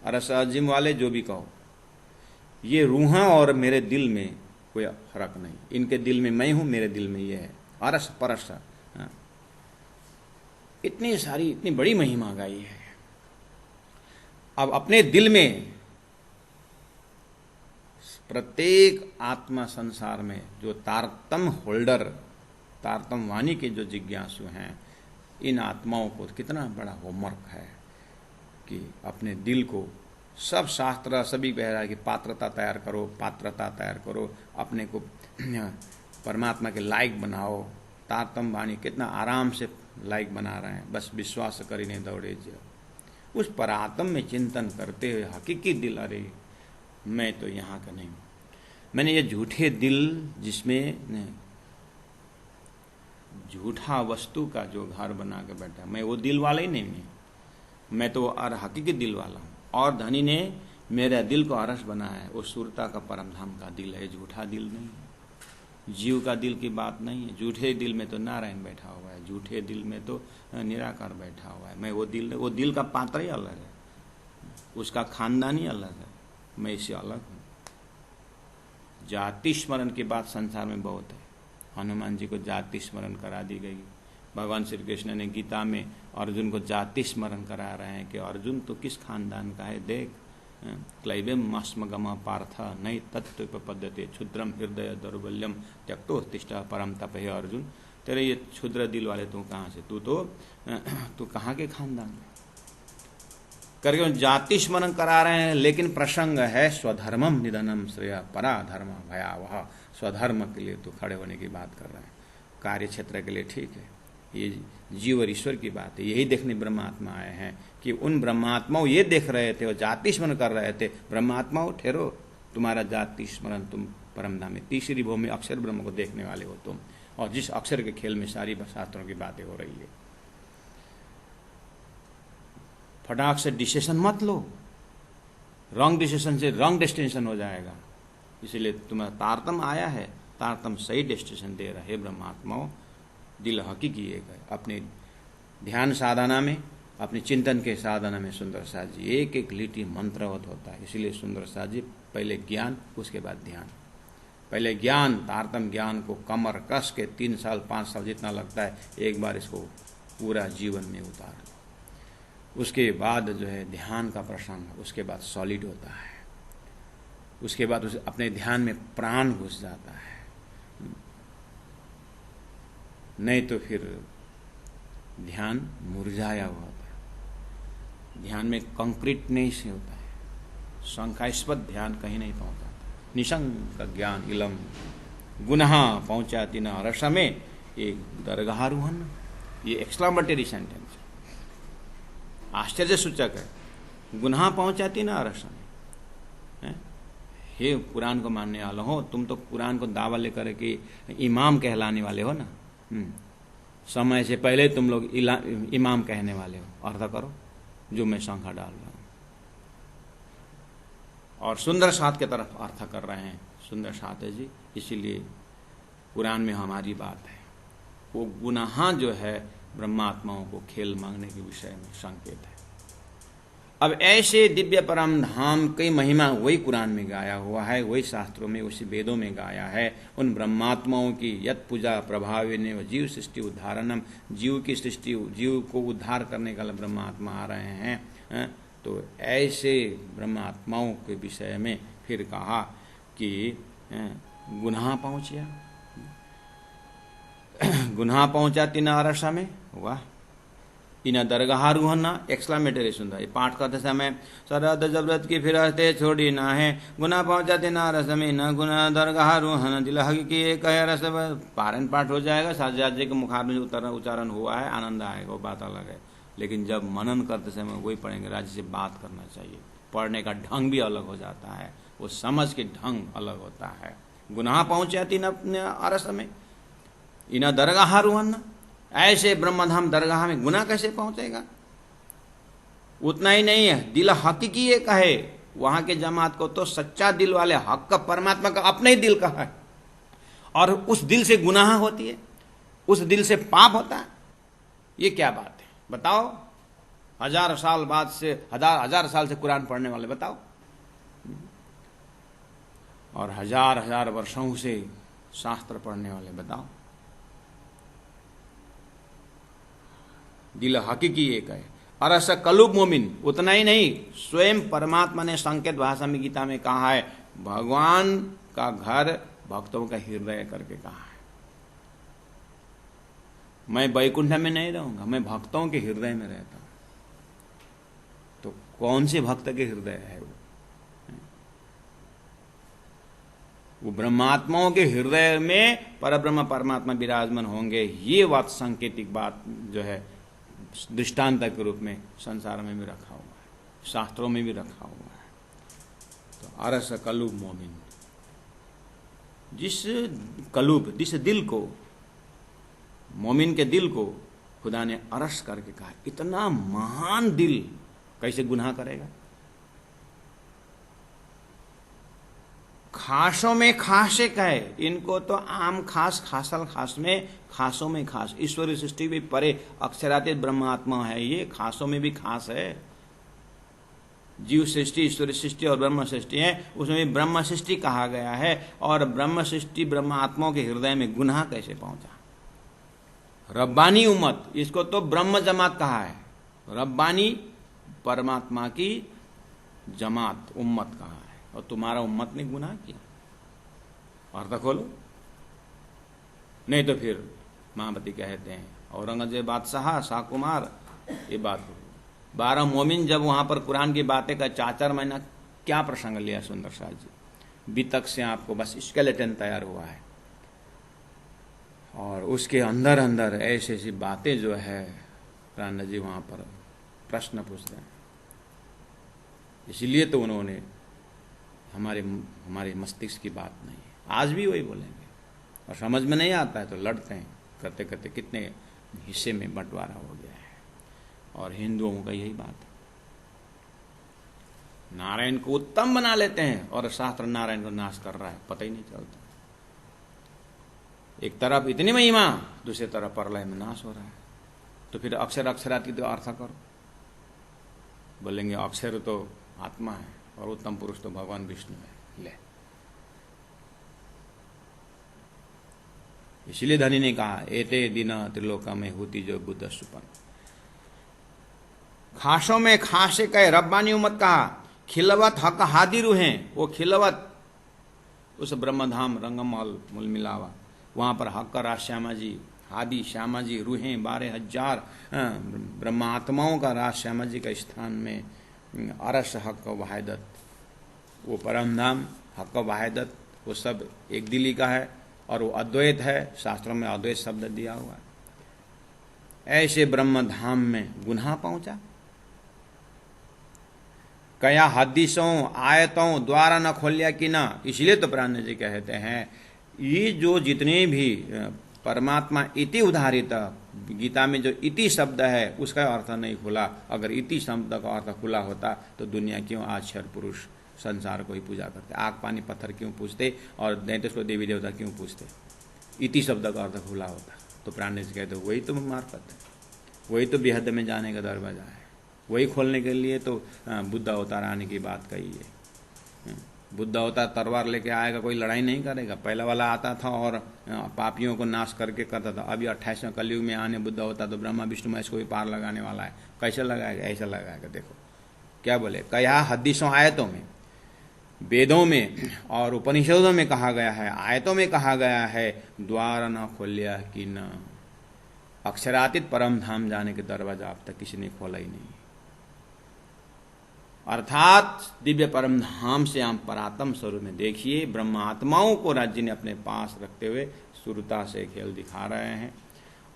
अरस अजीम वाले जो भी कहो, ये रूहां और मेरे दिल में कोई फर्क नहीं। इनके दिल में मैं हूं, मेरे दिल में ये है, अरस परस। इतनी सारी, इतनी बड़ी महिमा गाई है। अब अपने दिल में प्रत्येक आत्मा संसार में जो तारतम होल्डर, तारतम वाणी के जो जिज्ञासु हैं, इन आत्माओं को कितना बड़ा होमवर्क है कि अपने दिल को, सब शास्त्र सभी कह रहा है कि पात्रता तैयार करो, पात्रता तैयार करो, अपने को परमात्मा के लायक बनाओ। तारतम वाणी कितना आराम से लायक बना रहे हैं। बस विश्वास करीने दौड़े जो उस परात्म में चिंतन करते हुए हकीकी दिल, अरे मैं तो यहाँ का नहीं, मैंने ये झूठे दिल जिसमें झूठा वस्तु का जो घर बना के बैठा, मैं वो दिल वाला ही नहीं, मैं तो हकीकी दिल वाला हूँ। और धनी ने मेरा दिल को अरस बनाया है, वो सुरता का परमधाम का दिल है, झूठा दिल नहीं है। जीव का दिल की बात नहीं है। झूठे दिल में तो नारायण बैठा हुआ है, झूठे दिल में तो निराकार बैठा हुआ है। मैं वो दिल का पात्र ही अलग है, उसका खानदान ही अलग है, मैं इससे अलग हूँ। जाति स्मरण की बात संसार में बहुत है। हनुमान जी को जाति स्मरण करा दी गई। भगवान श्री कृष्ण ने गीता में अर्जुन को जाति स्मरण करा रहे हैं कि अर्जुन तो किस खानदान का है, देख, क्लैवेम मस्मगम पार्थ नहीं तत्व पद्धति क्षुद्रम हृदय दौर्बल्यम त्यक्तो तिष्ठ परम तप है। अर्जुन, तेरे ये क्षुद्र दिल वाले तू कहाँ से, तू कहाँ के खानदान में करके जाति स्मरण करा रहे हैं। लेकिन प्रसंग है स्वधर्मम निधनम श्रेय पराधर्म भयावह। स्वधर्म के लिए तो खड़े होने की बात कर रहे हैं, कार्य क्षेत्र के लिए ठीक है, ये जीव और ईश्वर की बात है। यही देखने ब्रह्मात्मा आए हैं कि उन ब्रह्मात्माओं ये देख रहे थे और जाति स्मरण कर रहे थे। ब्रह्मात्माओं ठहरो, तुम्हारा जाति स्मरण, तुम परमधाम में तीसरी भूमि अक्षर ब्रह्म को देखने वाले हो तुम, और जिस अक्षर के खेल में सारी शास्त्रों की बातें हो रही है। फटाक से डिसीजन मत लो, रॉन्ग डिसीजन से रॉन्ग डेस्टिनेशन हो जाएगा। इसीलिए तुम्हारा तारतम आया है, तारतम सही डेस्टिनेशन दे रहा है। ब्रह्मात्माओं, दिल हकीकी एक है। अपने ध्यान साधना में, अपने चिंतन के साधना में सुंदर साथ जी एक एक लिटी मंत्रवत होता है। इसीलिए सुंदर साथ जी पहले ज्ञान, उसके बाद ध्यान। पहले ज्ञान, तारतम ज्ञान को कमर कस के 3 साल 5 साल जितना लगता है, एक बार इसको पूरा जीवन में उतार। उसके बाद जो है ध्यान का प्रसंग, उसके बाद सॉलिड होता है। उसके बाद उसे अपने ध्यान में प्राण घुस जाता है, नहीं तो फिर ध्यान मुरझाया हुआ होता है। ध्यान में कंक्रीट नहीं से होता है, शंकास्पद ध्यान कहीं नहीं पहुंचा। निशंक ज्ञान इलम गुनहा पहुंचाती न रस में एक दरगाह रूहन। ये एक्सक्लामेटरी सेंटेंस आश्चर्य सूचक है। गुनाह पहुंचाती ना अरस में। हे कुरान को मानने वाले हो, तुम तो कुरान को दावा लेकर के इमाम कहलाने वाले हो ना। समय से पहले तुम लोग इमाम कहने वाले हो। अर्थ करो जो मैं शंका डाल रहा हूं। और सुंदर साथ की तरफ अर्थ कर रहे हैं। सुंदर साथ है जी, इसीलिए कुरान में हमारी बात है। वो गुनाह जो है ब्रह्मात्माओं को खेल मांगने के विषय में संकेत है। अब ऐसे दिव्य परम धाम की महिमा वही कुरान में गाया हुआ है, वही शास्त्रों में, उसी वेदों में गाया है। उन ब्रह्मात्माओं की यत पूजा प्रभाविने व जीव सृष्टि उद्धारणम, जीव की सृष्टि, जीव को उद्धार करने का ब्रह्मात्मा आ रहे हैं। तो ऐसे ब्रह्मात्माओं के विषय में फिर कहा कि गुनाह पहुंचा, गुनाह पहुंचा तीन अरसा में। वाह, इन दरगाह रूहना एक्सक्लामेटरी सुनता। ये पाठ करते समय सरहद जबरत की फिरते छोड़ी ना है, गुनाह पहुंचाते ना रस में न गुना दरगाह रूहन दिल हकी एक रस। पारण पाठ हो जाएगा, साजाद जी के मुखार में उच्चारण हुआ है, आनंद आएगा, वो बात अलग है। लेकिन जब मनन करते समय वही पढ़ेंगे। राज्य से बात करना चाहिए, पढ़ने का ढंग भी अलग हो जाता है, वो समझ के ढंग अलग होता है। गुनाह पहुंचाती न अपने अरस में इन दरगाह रूहन, ऐसे ब्रह्मधाम दरगाह में गुनाह कैसे पहुंचेगा। उतना ही नहीं है, दिल हकीकी एक है। वहां के जमात को तो सच्चा दिल वाले हक का परमात्मा का अपने ही दिल का है, और उस दिल से गुनाह होती है, उस दिल से पाप होता है। ये क्या बात है बताओ। हजार साल बाद से, हजार साल से कुरान पढ़ने वाले बताओ, और हजार वर्षों से शास्त्र पढ़ने वाले बताओ। दिल हकीकी एक है। और ऐसा कलुब मोमिन, उतना ही नहीं, स्वयं परमात्मा ने संकेत भाषा में गीता में कहा है, भगवान का घर भक्तों का हृदय करके कहा है। मैं वैकुंठ में नहीं रहूंगा, मैं भक्तों के हृदय में रहता हूं। तो कौन से भक्त के हृदय है वो ब्रह्मात्माओं के हृदय में परब्रह्म परमात्मा विराजमान होंगे। ये बात सांकेतिक बात जो है दृष्टांत के रूप में संसार में भी रखा हुआ है, शास्त्रों में भी रखा हुआ है। तो अरस कलूब मोमिन, जिस दिल को, मोमिन के दिल को खुदा ने अरस करके कहा। इतना महान दिल कैसे गुनाह करेगा। खासों में खास एक है, इनको तो आम खास, खासल खास में, खासों में खास। ईश्वरीय सृष्टि भी परे, अक्षरातीत ब्रह्मात्मा है, ये खासों में भी खास है। जीव सृष्टि, ईश्वरीय सृष्टि और ब्रह्म सृष्टि है, उसमें भी ब्रह्म सृष्टि कहा गया है। और ब्रह्म सृष्टि ब्रह्मात्माओं के हृदय में गुनाह कैसे पहुंचा। रब्बानी उम्मत, इसको तो ब्रह्म जमात कहा है। रब्बानी परमात्मा की जमात, उम्मत कहा है। और तुम्हारा उम्मत ने गुनाह किया। अर्थ खोलो, नहीं तो फिर महामती कहते हैं औरंगजेब बादशाह शाह कुमार, ये बात 12 मोमिन जब वहां पर कुरान की बातें का 4 महीना क्या प्रसंग लिया सुंदर शाह जी। बीतक से आपको बस स्केलेटन तैयार हुआ है, और उसके अंदर अंदर ऐसी ऐसी बातें जो है राणा जी वहां पर प्रश्न पूछ रहे हैं। इसीलिए तो उन्होंने हमारे मस्तिष्क की बात नहीं है, आज भी वही बोलेंगे। और समझ में नहीं आता है तो लड़ते हैं, करते करते कितने हिस्से में बंटवारा हो गया है। और हिंदुओं का यही बात है, नारायण को उत्तम बना लेते हैं और शास्त्र नारायण को नाश कर रहा है, पता ही नहीं चलता। एक तरफ इतनी महिमा, दूसरी तरफ प्रलय में नाश हो रहा है। तो फिर अक्षर अक्षरातीत अर्थ करो। बोलेंगे अक्षर तो आत्मा है और उत्तम पुरुष तो भगवान विष्णु है। ले, इसलिए धनी ने कहा एते दिन त्रिलोका में होती जो बुद्ध सुपन। खासों में खासे कहे, रब्बानी उम्मत कहा। खिलवत हक हादी रूहें, वो खिलवत उस ब्रह्मधाम रंगमहल मूल मिलावा, वहां पर हक राज श्यामा जी, हादी श्यामा जी, रूहें 12,000 ब्रह्मात्माओं का राज श्यामा जी का स्थान में अरस हक वाहिदत, वो परम धाम हक वाहिदत, वो सब एक दिली का है और वो अद्वैत है। शास्त्रों में अद्वैत शब्द दिया हुआ है। ऐसे ब्रह्म धाम में गुनाह पहुंचा। कया हदीसों आयतों द्वारा न खोलिया कि न। इसलिए तो प्राण जी कहते हैं ये जो जितने भी परमात्मा इति उदाहरित, गीता में जो इति शब्द है उसका अर्थ नहीं खुला। अगर इति शब्द का अर्थ खुला होता तो दुनिया क्यों आज क्षर पुरुष संसार को ही पूजा करते, आग पानी पत्थर क्यों पूजते और नहीं तो उसको देवी देवता क्यों पूजते। इति शब्द का अर्थ खुला होता तो प्राण जी कहते वही तो मार्फत है, वही तो बेहद में जाने का दरवाजा है, वही खोलने के लिए तो बुद्ध अवतार आने की बात कही है। बुद्ध अवतार तलवार लेके आएगा, कोई लड़ाई नहीं करेगा। पहला वाला आता था और पापियों को नाश करके करता था। अभी 28वें कलयुग में आने बुद्ध अवतार तो ब्रह्मा विष्णु महेश को भी पार लगाने वाला है। कैसे लगाएगा? ऐसा लगाएगा। देखो क्या बोले, कया हदीसों आयतों में, वेदों में और उपनिषदों में कहा गया है, आयतों में कहा गया है द्वार न खोलिया कि न। अक्षरातीत परम धाम जाने के दरवाजा अब तक किसी ने खोला ही नहीं। अर्थात दिव्य परम धाम से हम परात्म स्वरूप में देखिए ब्रह्म आत्माओं को राज्य ने अपने पास रखते हुए सुरता से खेल दिखा रहे हैं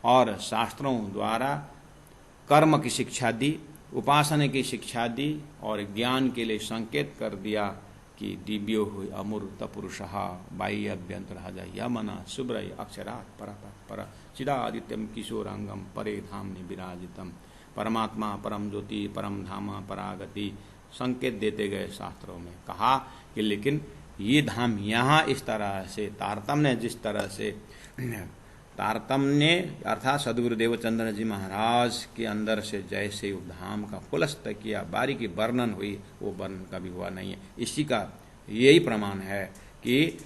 और शास्त्रों द्वारा कर्म की शिक्षा दी, उपासना की शिक्षा दी और ज्ञान के लिए संकेत कर दिया कि दिव्यो हुई अमूर्त पुरुषः बाह्य अभ्यंतर यमना शुभ्रय अक्षरात् पर चिदादित्यम किशोरांगम परे धामनि विराजितम। परमात्मा परम ज्योति परम धाम परागति संकेत देते गए शास्त्रों में। कहा कि लेकिन ये धाम यहाँ इस तरह से तारतम्य, जिस तरह से तारतम्य अर्थात सदगुरु देवचंद्र जी महाराज के अंदर से जैसे धाम का खुलस्त किया, बारीकी वर्णन हुई, वो वर्णन कभी हुआ नहीं है। इसी का यही प्रमाण है कि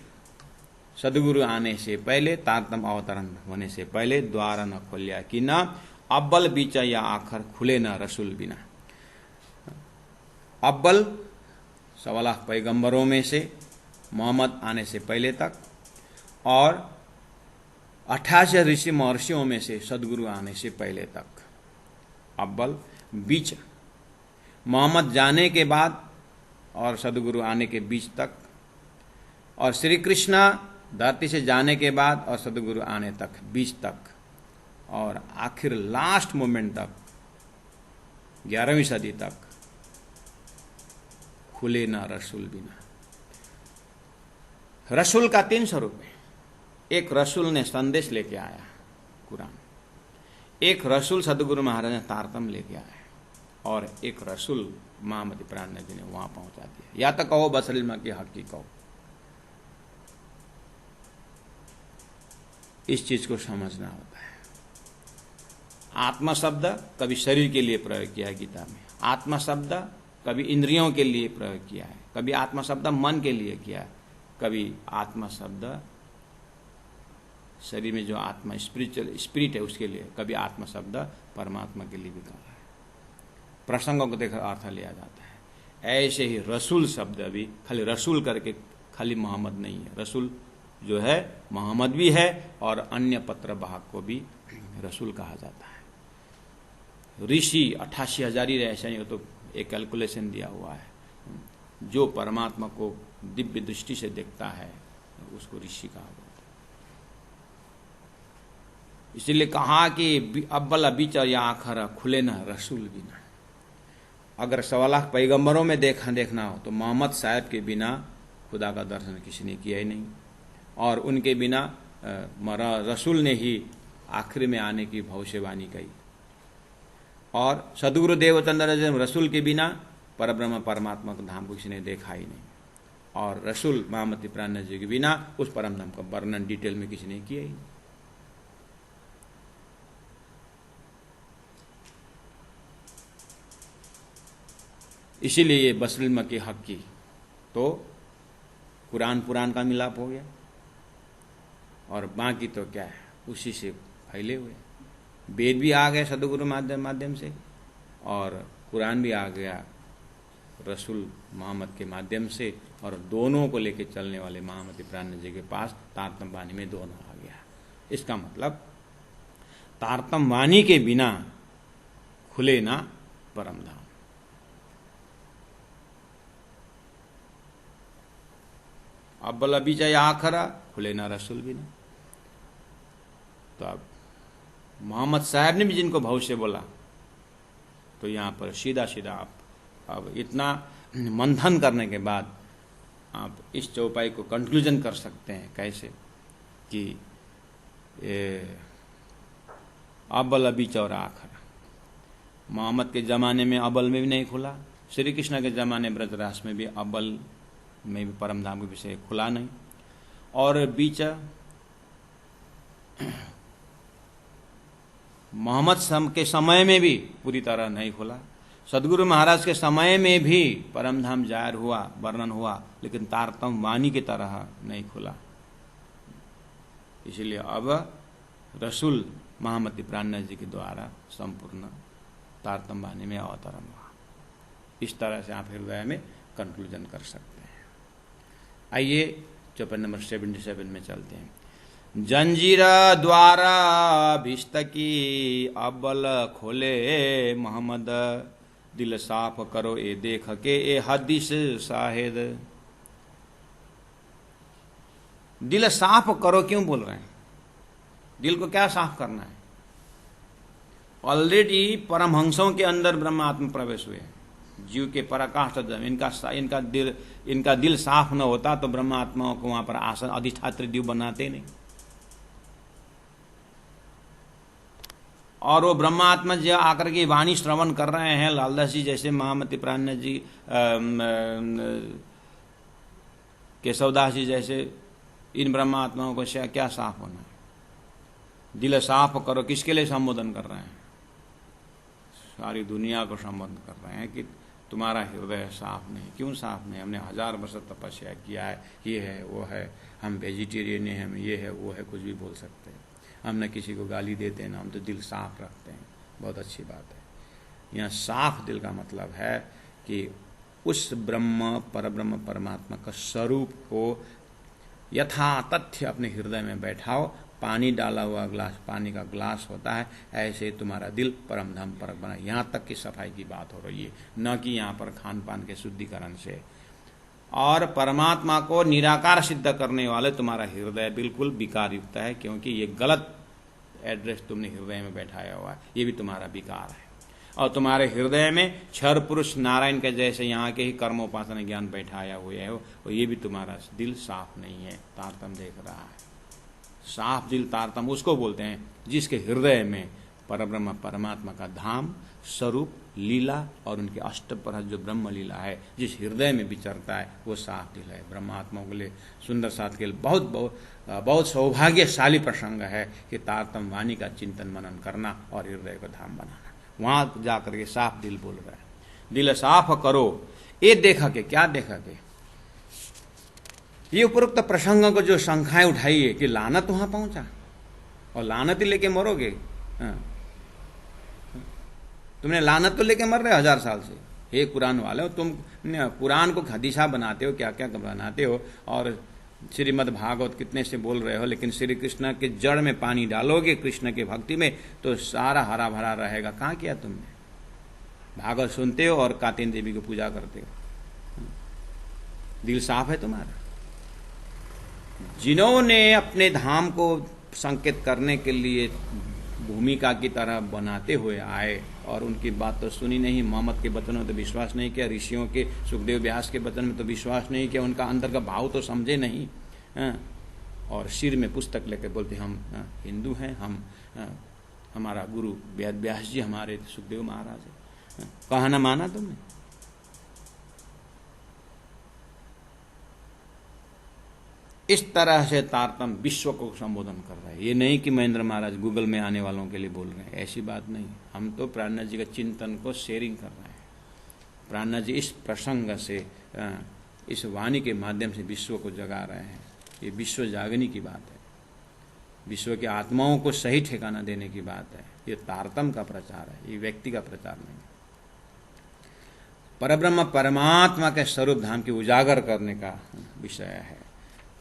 सदगुरु आने से पहले, तारतम अवतरण होने से पहले द्वार न खोलिया कि न, अव्वल बीच या आखिर खुले न रसूल बिना। अव्वल 1.25 लाख पैगंबरों में से मोहम्मद आने से पहले तक और 88 ऋषि महर्षियों में से सदगुरु आने से पहले तक। अव्वल, बीच मोहम्मद जाने के बाद और सदगुरु आने के बीच तक, और श्री कृष्णा धरती से जाने के बाद और सदगुरु आने तक बीच तक, और आखिर लास्ट मोमेंट तक 11वीं सदी तक खुले ना रसूल बिना। रसूल का 3 स्वरूप है। एक रसूल ने संदेश लेके आया कुरान, एक रसूल सदगुरु महाराज ने तारतम लेके आया, और एक रसूल महामती प्राण जी ने वहां पहुंचा दिया। या तो कहो बसरिल्मा की हक की कहो। इस चीज को समझना होता है। आत्मा शब्द कभी शरीर के लिए प्रयोग किया है गीता में, आत्मा शब्द कभी इंद्रियों के लिए प्रयोग किया है, कभी आत्मा शब्द मन के लिए किया है, कभी आत्मा शब्द शरीर में जो आत्मा स्पिरिचुअल स्पिरिट है उसके लिए, कभी आत्मा शब्द परमात्मा के लिए भी कहा है। प्रसंगों को देखकर अर्थ लिया जाता है। ऐसे ही रसूल शब्द भी खाली रसूल करके खाली मोहम्मद नहीं है। रसूल जो है मोहम्मद भी है और अन्य पत्र वाहक को भी रसूल कहा जाता है। ऋषि 88,000 ही ऐसा नहीं हो तो एक कैलकुलेशन दिया हुआ है। जो परमात्मा को दिव्य दृष्टि से देखता है उसको ऋषि कहा जाता है। इसीलिए कहा कि अव्वल बीच या आखिर खुले न रसूल बिना। अगर 1.25 लाख पैगंबरों में देखना हो तो मोहम्मद साहब के बिना खुदा का दर्शन किसी ने किया ही नहीं, और उनके बिना रसूल ने ही आखिर में आने की भविष्यवाणी कही। और सदगुरु देवचंद्र जी रसूल के बिना परब्रह्म परमात्मा का धाम को किसी ने देखा ही नहीं, और रसूल महामती प्राण जी के बिना उस परम धाम का वर्णन डिटेल में किसी ने किया ही नहीं। इसीलिए ये बसरिल्मा के हक की तो कुरान पुराण का मिलाप हो गया, और बाकी तो क्या है उसी से फैले हुए। वेद भी आ गए सदगुरु माध्यम से, और कुरान भी आ गया रसूल मोहम्मद के माध्यम से, और दोनों को लेकर चलने वाले महामती प्राण जी के पास तारतम वाणी में दोनों आ गया। इसका मतलब तारतम वाणी के बिना खुले ना परम धाम। अव्वल बीच या आखिर खुले ना रसूल बिना। तो अब मोहम्मद साहब ने भी जिनको भविष्य बोला, तो यहाँ पर सीधा सीधा आप अब इतना मंथन करने के बाद आप इस चौपाई को कंक्लूजन कर सकते हैं कैसे कि अव्वल बीच और आखिर। मोहम्मद के ज़माने में अव्वल में भी नहीं खुला, श्री कृष्ण के ज़माने ब्रजरास में भी अव्वल में भी परम धाम के विषय खुला नहीं, और बीच मोहम्मद के समय में भी पूरी तरह नहीं खुला। सदगुरु महाराज के समय में भी परम धाम जाहिर हुआ, वर्णन हुआ, लेकिन तारतम वाणी की तरह नहीं खुला। इसलिए अब रसूल महामती प्राणनाथ जी के द्वारा संपूर्ण तारतम वाणी में अवतरण हुआ। इस तरह से आप हृदय में कंक्लूजन कर सकते हैं। आइए चौपाई नंबर 77 में चलते हैं। जंजीरा द्वारा भिस्तकी अव्वल खोले मोहम्मद, दिल साफ करो ए देख के ए हदीस शाहिद। दिल साफ करो क्यों बोल रहे हैं? दिल को क्या साफ करना है? ऑलरेडी परमहंसों के अंदर ब्रह्मात्म प्रवेश हुए, जीव के पराकाष्ठ इनका दिल साफ न होता तो ब्रह्मात्माओं को वहां पर आसन अधिष्ठात्री जीव बनाते नहीं। और वो ब्रह्मात्मा जो आकर के वाणी श्रवण कर रहे हैं, लालदास जी जैसे, महामती प्राणनाथ जी, केशवदास जी जैसे, इन ब्रह्मात्माओं को क्या साफ होना है? दिल साफ करो किसके लिए संबोधन कर रहे हैं? सारी दुनिया को संबोधन कर रहे हैं कि तुम्हारा हृदय साफ नहीं। क्यों साफ नहीं? हमने 1000 वर्ष तपस्या किया है, ये है वो है, हम वेजिटेरियन हैं, हम ये है वो है, कुछ भी बोल सकते हैं, हम न किसी को गाली देते हैं, ना हम तो दिल साफ रखते हैं। बहुत अच्छी बात है। यहाँ साफ दिल का मतलब है कि उस ब्रह्म परब्रह्म परमात्मा का स्वरूप को यथा तथ्य अपने हृदय में बैठाओ। पानी डाला हुआ ग्लास, पानी का ग्लास होता है, ऐसे तुम्हारा दिल परम धाम परक बना। यहाँ तक की सफाई की बात हो रही है, न कि यहाँ पर खान पान के शुद्धिकरण से। और परमात्मा को निराकार सिद्ध करने वाले तुम्हारा हृदय बिल्कुल विकार युक्त है, क्योंकि ये गलत एड्रेस तुमने हृदय में बैठाया हुआ है, ये भी तुम्हारा विकार है। और तुम्हारे हृदय में क्षर पुरुष नारायण के जैसे यहाँ के ही कर्मोपासना ज्ञान बैठाया हुआ है, और ये भी तुम्हारा दिल साफ नहीं है, तारतम देख रहा है। साफ दिल तारतम उसको बोलते हैं जिसके हृदय में परब्रह्म परमात्मा का धाम स्वरूप लीला और उनके अष्टप्रहर जो ब्रह्म लीला है जिस हृदय में विचरता है, वो साफ दिल है। ब्रह्मात्माओं के लिए सुंदर साथ के लिए बहुत सौभाग्यशाली प्रसंग है कि तारतम वाणी का चिंतन मनन करना और हृदय को धाम बनाना। वहां जाकर के साफ दिल बोल रहा है। दिल साफ करो ये देखा के, क्या देखा के? ये उपरोक्त प्रसंग को जो शंखाएं उठाई है कि लानत वहां पहुंचा और लानत ही लेके मरोगे। तुमने लानत तो लेके मर रहे 1000 साल से। हे कुरान वाले हो, तुम कुरान को हदीसा बनाते हो, क्या क्या बनाते हो, और श्रीमद् भागवत कितने से बोल रहे हो, लेकिन श्री कृष्ण के जड़ में पानी डालोगे कृष्ण की भक्ति में तो सारा हरा भरा रहेगा। कहाँ किया तुमने? भागवत सुनते हो और कातिन देवी को पूजा करते हो। दिल साफ है तुम्हारा? जिन्होंने अपने धाम को संकेत करने के लिए भूमिका की तरह बनाते हुए आए और उनकी बात तो सुनी नहीं, मोहम्मद के वचन में तो विश्वास नहीं किया, ऋषियों के सुखदेव व्यास के वचन में तो विश्वास नहीं किया, उनका अंदर का भाव तो समझे नहीं, और सिर में पुस्तक लेकर बोलते हम हिंदू हैं, हम हमारा गुरु वेद व्यास जी हमारे सुखदेव महाराज है। कहा ना माना तुमने? इस तरह से तारतम विश्व को संबोधन कर रहा है। ये नहीं कि महेंद्र महाराज गूगल में आने वालों के लिए बोल रहे हैं, ऐसी बात नहीं। हम तो प्राणनाथ जी के चिंतन को शेयरिंग कर रहे हैं। प्राणनाथ जी इस प्रसंग से, इस वाणी के माध्यम से विश्व को जगा रहे हैं। ये विश्व जागने की बात है, विश्व के आत्माओं को सही ठिकाना देने की बात है। ये तारतम का प्रचार है, ये व्यक्ति का प्रचार नहीं। परब्रह्म परमात्मा के स्वरूप धाम की उजागर करने का विषय है।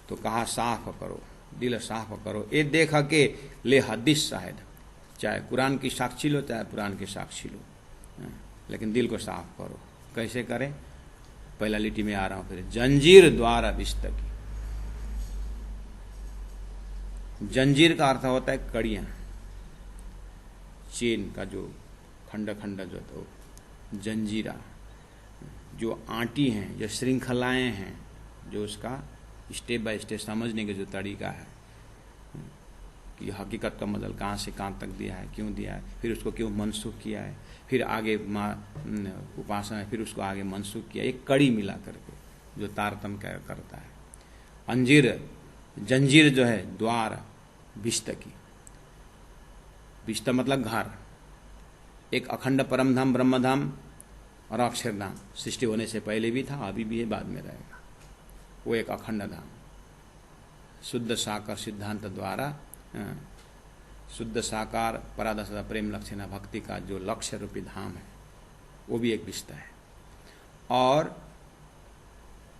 तो कहा साफ करो, दिल साफ करो, ये देखा के ले हदीस शाहिद। चाहे कुरान की साक्षी लो, चाहे पुराण की साक्षी लो, लेकिन दिल को साफ करो। कैसे करें? पहला लिटी में आ रहा हूं फिर। जंजीर द्वारा विस्तकी। जंजीर का अर्थ होता है कड़ियां। चेन का जो खंड खंड जो तो जंजीरा, जो आंटी हैं, जो श्रृंखलाएं हैं, जो उसका स्टेप बाय स्टेप समझने का जो तरीका है कि हकीकत का मतलब कहाँ से कहाँ तक दिया है, क्यों दिया है, फिर उसको क्यों मनसूख किया है, फिर आगे उपासना है, फिर उसको आगे मनसूख किया, एक कड़ी मिला करके जो तारतम करता है। अंजीर, जंजीर जो है द्वार विष्ट की, विष्ट मतलब घर, एक अखंड परमधाम ब्रह्मधाम और अक्षरधाम सृष्टि होने से पहले भी था, अभी भी है, बाद में रहेगा। वो एक अखंड धाम शुद्ध साकार सिद्धांत द्वारा, शुद्ध साकार परादशा प्रेम लक्षणा भक्ति का जो लक्ष्य रूपी धाम है, वो भी एक विष्ट है। और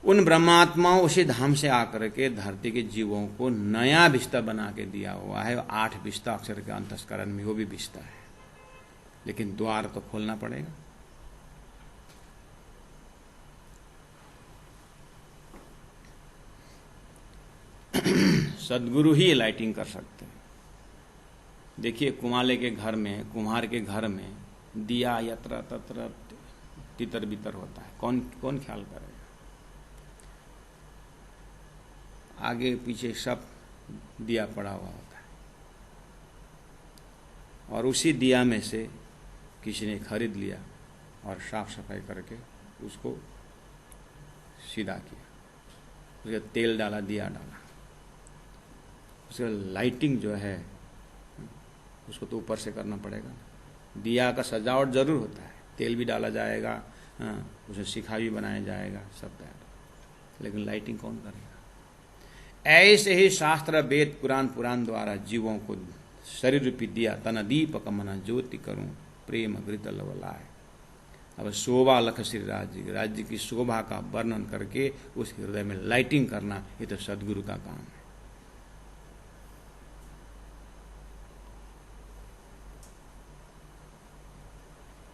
उन ब्रह्मात्माओं उसी धाम से आकर के धरती के जीवों को नया विष्ट बना के दिया हुआ है। 8 विष्ट अक्षर के अंतस्करण में वो भी विष्ट है, लेकिन द्वार तो खोलना पड़ेगा। सदगुरु ही लाइटिंग कर सकते हैं। देखिए कुमाले के घर में, कुम्हार के घर में दिया यत्र तत्र तितर बितर होता है, कौन कौन ख्याल करेगा? आगे पीछे सब दिया पड़ा हुआ होता है, और उसी दिया में से किसी ने खरीद लिया और साफ सफाई करके उसको सीधा किया, उसके तेल डाला, दिया डाला, उसका लाइटिंग जो है उसको तो ऊपर से करना पड़ेगा। दिया का सजावट जरूर होता है, तेल भी डाला जाएगा, उसे शिखा भी बनाया जाएगा, सब तैयार, लेकिन लाइटिंग कौन करेगा? ऐसे ही शास्त्र वेद पुराण पुराण द्वारा जीवों को शरीर रूपी दिया तन दीपक मना ज्योति करूं प्रेम घृत लवलाय। अब शोभा लख श्री राज्य की शोभा का वर्णन करके उस हृदय में लाइटिंग करना, ये तो सदगुरु का काम है।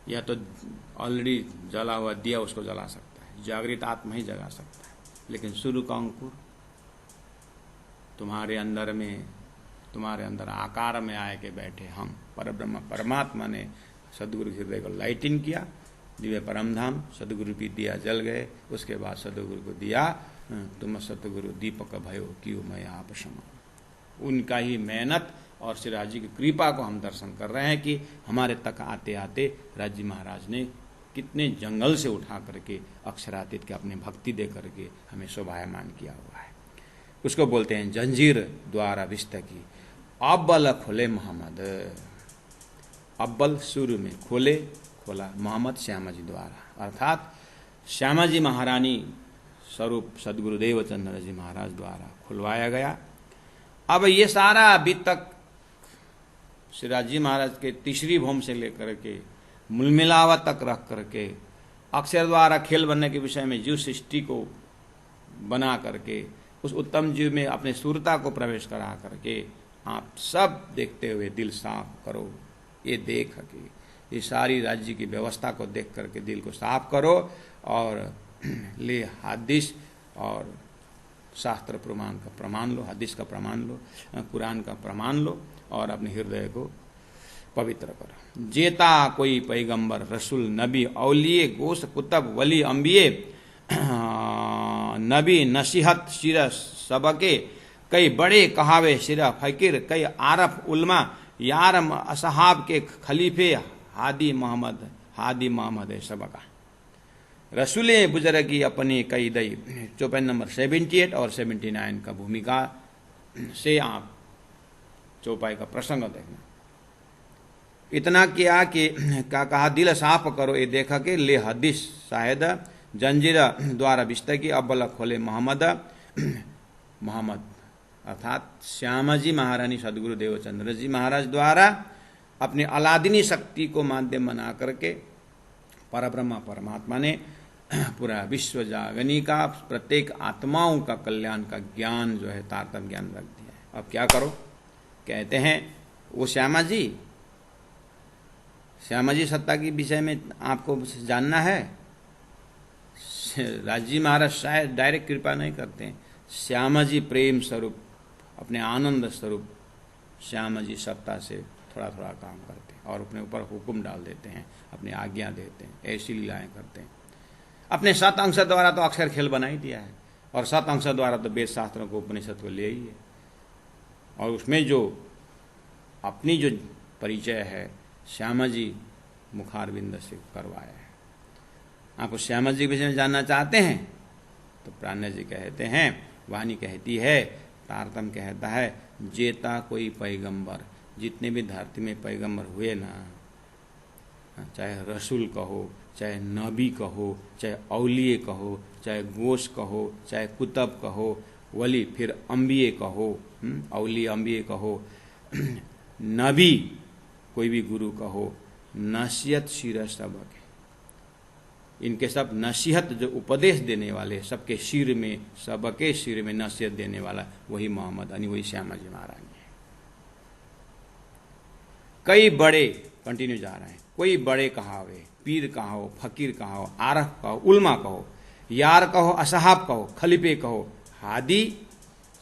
या तो ऑलरेडी जला हुआ दिया उसको जला सकता है, जागृत आत्मा ही जगा सकता है, लेकिन शुरू का अंकुर तुम्हारे अंदर में, तुम्हारे अंदर आकार में आए के बैठे हम परब्रह्म परमात्मा ने सदगुरु हृदय को लाइटिंग किया, दिव्य परमधाम सदगुरु भी दिया जल गए। उसके बाद सदगुरु को दिया, तुम सतगुरु दीपक भयो कियो मैं आप समान। उनका ही मेहनत और श्री राज जी की कृपा को हम दर्शन कर रहे हैं कि हमारे तक आते आते राज जी महाराज ने कितने जंगल से उठा करके अक्षरातीत के अपने भक्ति दे करके हमें शोभायमान किया हुआ है। उसको बोलते हैं जंजीर द्वारा विष्ट की। अब्बल खोले मोहम्मद, अब्बल शुरू में खोला मोहम्मद श्यामा जी द्वारा, अर्थात श्यामा जी महारानी स्वरूप सदगुरुदेव चंद्र जी महाराज द्वारा खुलवाया गया। अब ये सारा अभी तक श्री राज जी महाराज के तीसरी भूम से लेकर के मूलमिलावा तक रख करके अक्षर द्वारा खेल बनने के विषय में जीव सृष्टि को बना करके उस उत्तम जीव में अपने सूरता को प्रवेश करा करके आप सब देखते हुए दिल साफ करो। ये देख के ये सारी राज्य की व्यवस्था को देख करके दिल को साफ करो और ले हदीस और शास्त्र प्रमाण का प्रमाण लो, हदीस का प्रमाण लो, कुरान का प्रमाण लो और अपने हृदय को पवित्र करो। जेता कोई पैगंबर रसूल नबी औलिए गोश कुतब वली अंबिये नबी नसीहत सिर सबके कई बड़े कहावे सिर फकीर कई आरफ उल्मा यार असहाब के खलीफे हादी मोहम्मद है सबका। रसूल बुजुर्गी अपनी कई दई। चौपाई नंबर 78 और 79 का भूमिका से आप चौपाई का प्रसंग देखना। इतना किया कि क्या कहा, दिल साफ करो ये देखा के ले हदीस शायद जंजीर द्वारा विष्ट की अब्बल खोले मोहम्मद अर्थात श्यामा जी महारानी सदगुरु देवचंद्र जी महाराज द्वारा अपनी अलादिनी शक्ति को माध्यम बना करके परब्रह्म परमात्मा ने पूरा विश्व जागनी का प्रत्येक आत्माओं का कल्याण का ज्ञान जो है तारतम्य ज्ञान रख दिया है। अब क्या करो, कहते हैं वो श्यामा जी सत्ता के विषय में आपको जानना है। राजी महाराज शायद डायरेक्ट कृपा नहीं करते हैं। श्यामा जी प्रेम स्वरूप अपने आनंद स्वरूप श्यामा जी सत्ता से थोड़ा थोड़ा काम करते हैं और अपने ऊपर हुक्म डाल देते हैं, अपनी आज्ञा देते हैं, ऐसी लीलाएं करते हैं। अपने 7 अंश द्वारा तो अक्षर खेल बना ही दिया है, और 7 अंश द्वारा तो वेद शास्त्रों को, उपनिषद को ले ही है। और उसमें जो अपनी जो परिचय है श्यामा जी मुखारविंद से करवाया है। आपको श्यामा जी के विषय में जानना चाहते हैं तो प्राण जी कहते हैं, वाणी कहती है, तारतम कहता है, जेता कोई पैगंबर, जितने भी धरती में पैगंबर हुए ना, चाहे रसूल कहो, चाहे नबी कहो, चाहे औलिए कहो, चाहे गोश कहो, चाहे कुतब कहो, वली फिर अम्बिये कहो, औली अम्बिये कहो, नबी कोई भी गुरु कहो, नसीहत शिर सबक, इनके सब नसीहत जो उपदेश देने वाले, सबके सिर में, सबके सिर में नसीहत देने वाला वही मोहम्मद यानी वही श्यामा जी महाराज है। कई बड़े, कंटिन्यू जा रहे हैं, कोई बड़े कहावे, पीर कहो, फकीर कहो, आरफ कहो, उलमा कहो, यार कहो, असहाब कहो, खलीफे कहो, हादी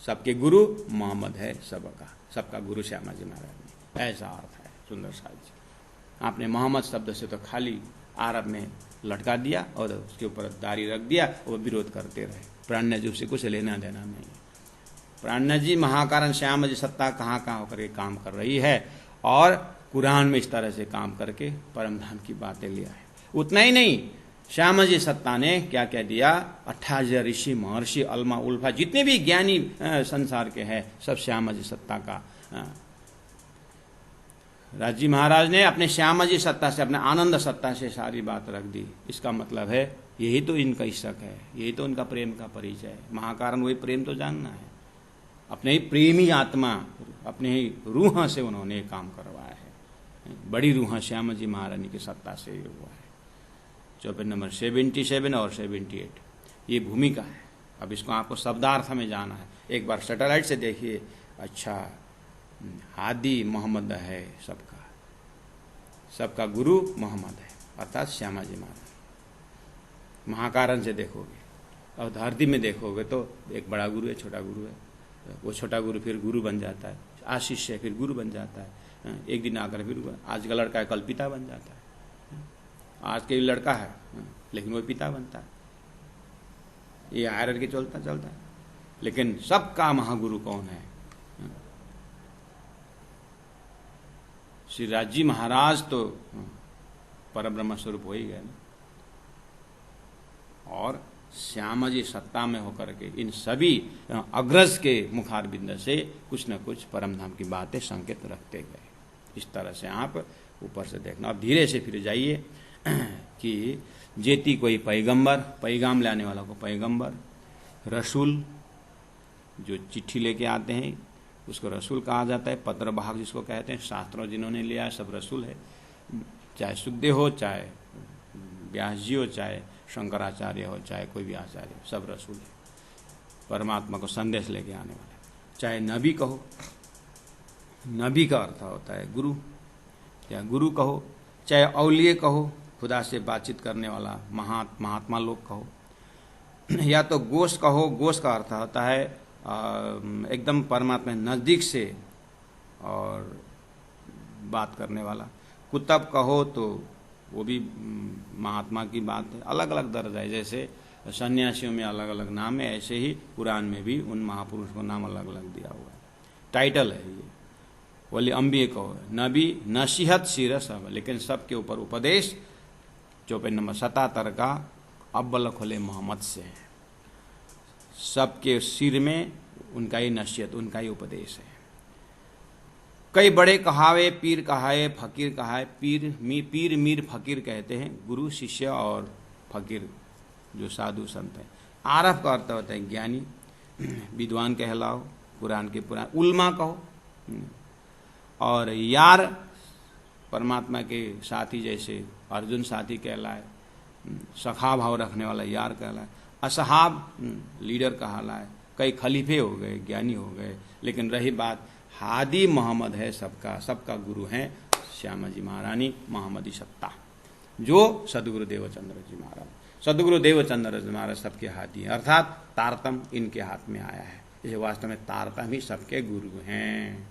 सबके गुरु मोहम्मद है सबका, सबका गुरु श्यामा जी महाराज। ऐसा अर्थ है सुंदर साज जी। आपने मोहम्मद शब्द से तो खाली आरब में लटका दिया और उसके ऊपर दाढ़ी रख दिया और विरोध करते रहे। प्राण जी उससे कुछ लेना देना नहीं है। प्राण जी महाकारण श्याम जी सत्ता कहाँ कहाँ होकर के काम कर रही है, और कुरान में इस तरह से काम करके परम धाम की बातें लिया है। उतना ही नहीं, श्याम जी सत्ता ने क्या क्या दिया, 28 ऋषि महर्षि अल्मा उल्फा जितने भी ज्ञानी संसार के हैं सब श्याम जी सत्ता का। राजी महाराज ने अपने श्यामा जी सत्ता से, अपने आनंद सत्ता से सारी बात रख दी। इसका मतलब है यही तो इनका इश्क है, यही तो उनका प्रेम का परिचय है। महाकारण वही प्रेम तो जानना है, अपने ही प्रेमी आत्मा, अपने ही रूह से उन्होंने काम करवाया है। बड़ी रूह श्यामा जी महारानी की सत्ता से ये हुआ है। चौपाई नंबर 77 और 78 ये भूमिका है। अब इसको आपको शब्दार्थ में जाना है। एक बार सैटेलाइट से देखिए। अच्छा, हादी मोहम्मद है सबका, सबका गुरु मोहम्मद है, अर्थात श्यामा जी महाराज। महाकारण से देखोगे और धरती में देखोगे तो एक बड़ा गुरु है, छोटा गुरु है। वो छोटा गुरु फिर गुरु बन जाता है, आशीष है फिर गुरु बन जाता है। एक दिन आकर फिर आज का लड़का है कल पिता बन जाता है। आज के लड़का है लेकिन वो पिता बनता है। ये हायरार्की के चलता चलता है। लेकिन सबका महागुरु कौन है? श्री राजी महाराज तो परब्रह्म स्वरूप हो ही गए ना। और श्यामा जी सत्ता में होकर के इन सभी अग्रज के मुखारबिंद से कुछ न कुछ परमधाम की बातें संकेत रखते गए। इस तरह से आप ऊपर से देखना। अब धीरे से फिर जाइए कि जेती कोई पैगंबर, पैगाम लाने वाला को पैगंबर, रसूल जो चिट्ठी लेके आते हैं उसको रसूल कहा जाता है। पत्र वाहक जिसको कहते हैं, शास्त्रों जिन्होंने लिया सब रसूल है। चाहे सुखदेव हो, चाहे व्यास जी हो, चाहे शंकराचार्य हो, चाहे कोई भी आचार्य हो, सब रसूल है। परमात्मा को संदेश लेके आने वाले। चाहे नबी कहो, नबी का अर्थ होता है गुरु या गुरु कहो, चाहे औलिये कहो, खुदा से बातचीत करने वाला महात्मा लोग कहो, या तो गोश कहो। गोश का अर्थ होता है एकदम परमात्मा नजदीक से और बात करने वाला। कुतब कहो तो वो भी महात्मा की बात है। अलग अलग दर्जा है। जैसे सन्यासियों में अलग अलग नाम है, ऐसे ही कुरान में भी उन महापुरुष को नाम अलग अलग दिया हुआ है। टाइटल है ये। बोले अम्बिये कहो, नबी नसीहत सिर सब, लेकिन सबके ऊपर उपदेश। चौपाई नंबर 77 का अव्वल खोले मोहम्मद से है। सबके सिर में उनका ही नसीहत, उनका ही उपदेश है। कई बड़े कहावे, पीर कहाए, फकीर कहाए। पीर मीर फकीर कहते हैं गुरु शिष्य और फकीर जो साधु संत हैं। आरफ का अर्थ होता है ज्ञानी, विद्वान कहलाओ, कुरान के पुराण। उल्मा कहो, और यार परमात्मा के साथी जैसे अर्जुन साथी कहलाए, सखा भाव रखने वाला यार कहलाए। असहाब लीडर कहलाए। कई खलीफे हो गए, ज्ञानी हो गए। लेकिन रही बात, हादी मोहम्मद है सबका, सबका गुरु हैं श्यामा जी महारानी मोहम्मदी सत्ता, जो सदगुरु देवचंद्र जी महाराज। सदगुरु देवचंद्र जी महाराज सबके हादी हैं, अर्थात तारतम इनके हाथ में आया है। ये वास्तव में तारतम ही सबके गुरु हैं।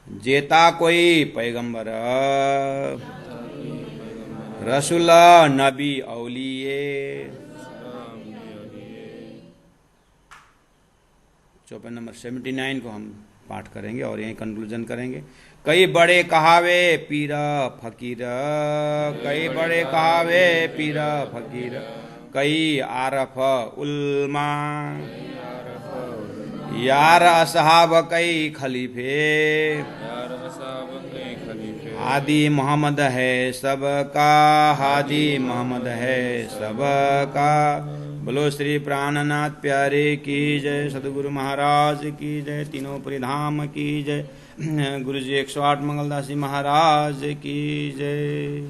जेता कोई पैगंबर रसूल नबी औलिए। चौपाई नंबर 79 को हम पाठ करेंगे और यही कंक्लूजन करेंगे। कई बड़े कहावे पीर फकीर, कई बड़े कहावे पीर फकीर, कई आरफ उल्मा, यार असहाब कई खलीफे, हादी मोहम्मद है सबका, हादी मोहम्मद है सबका। बोलो श्री प्राणनाथ प्यारे की जय, सदगुरु महाराज की जय, तीनों परिधाम की जय, गुरु जी 108 मंगलदासी महाराज की जय।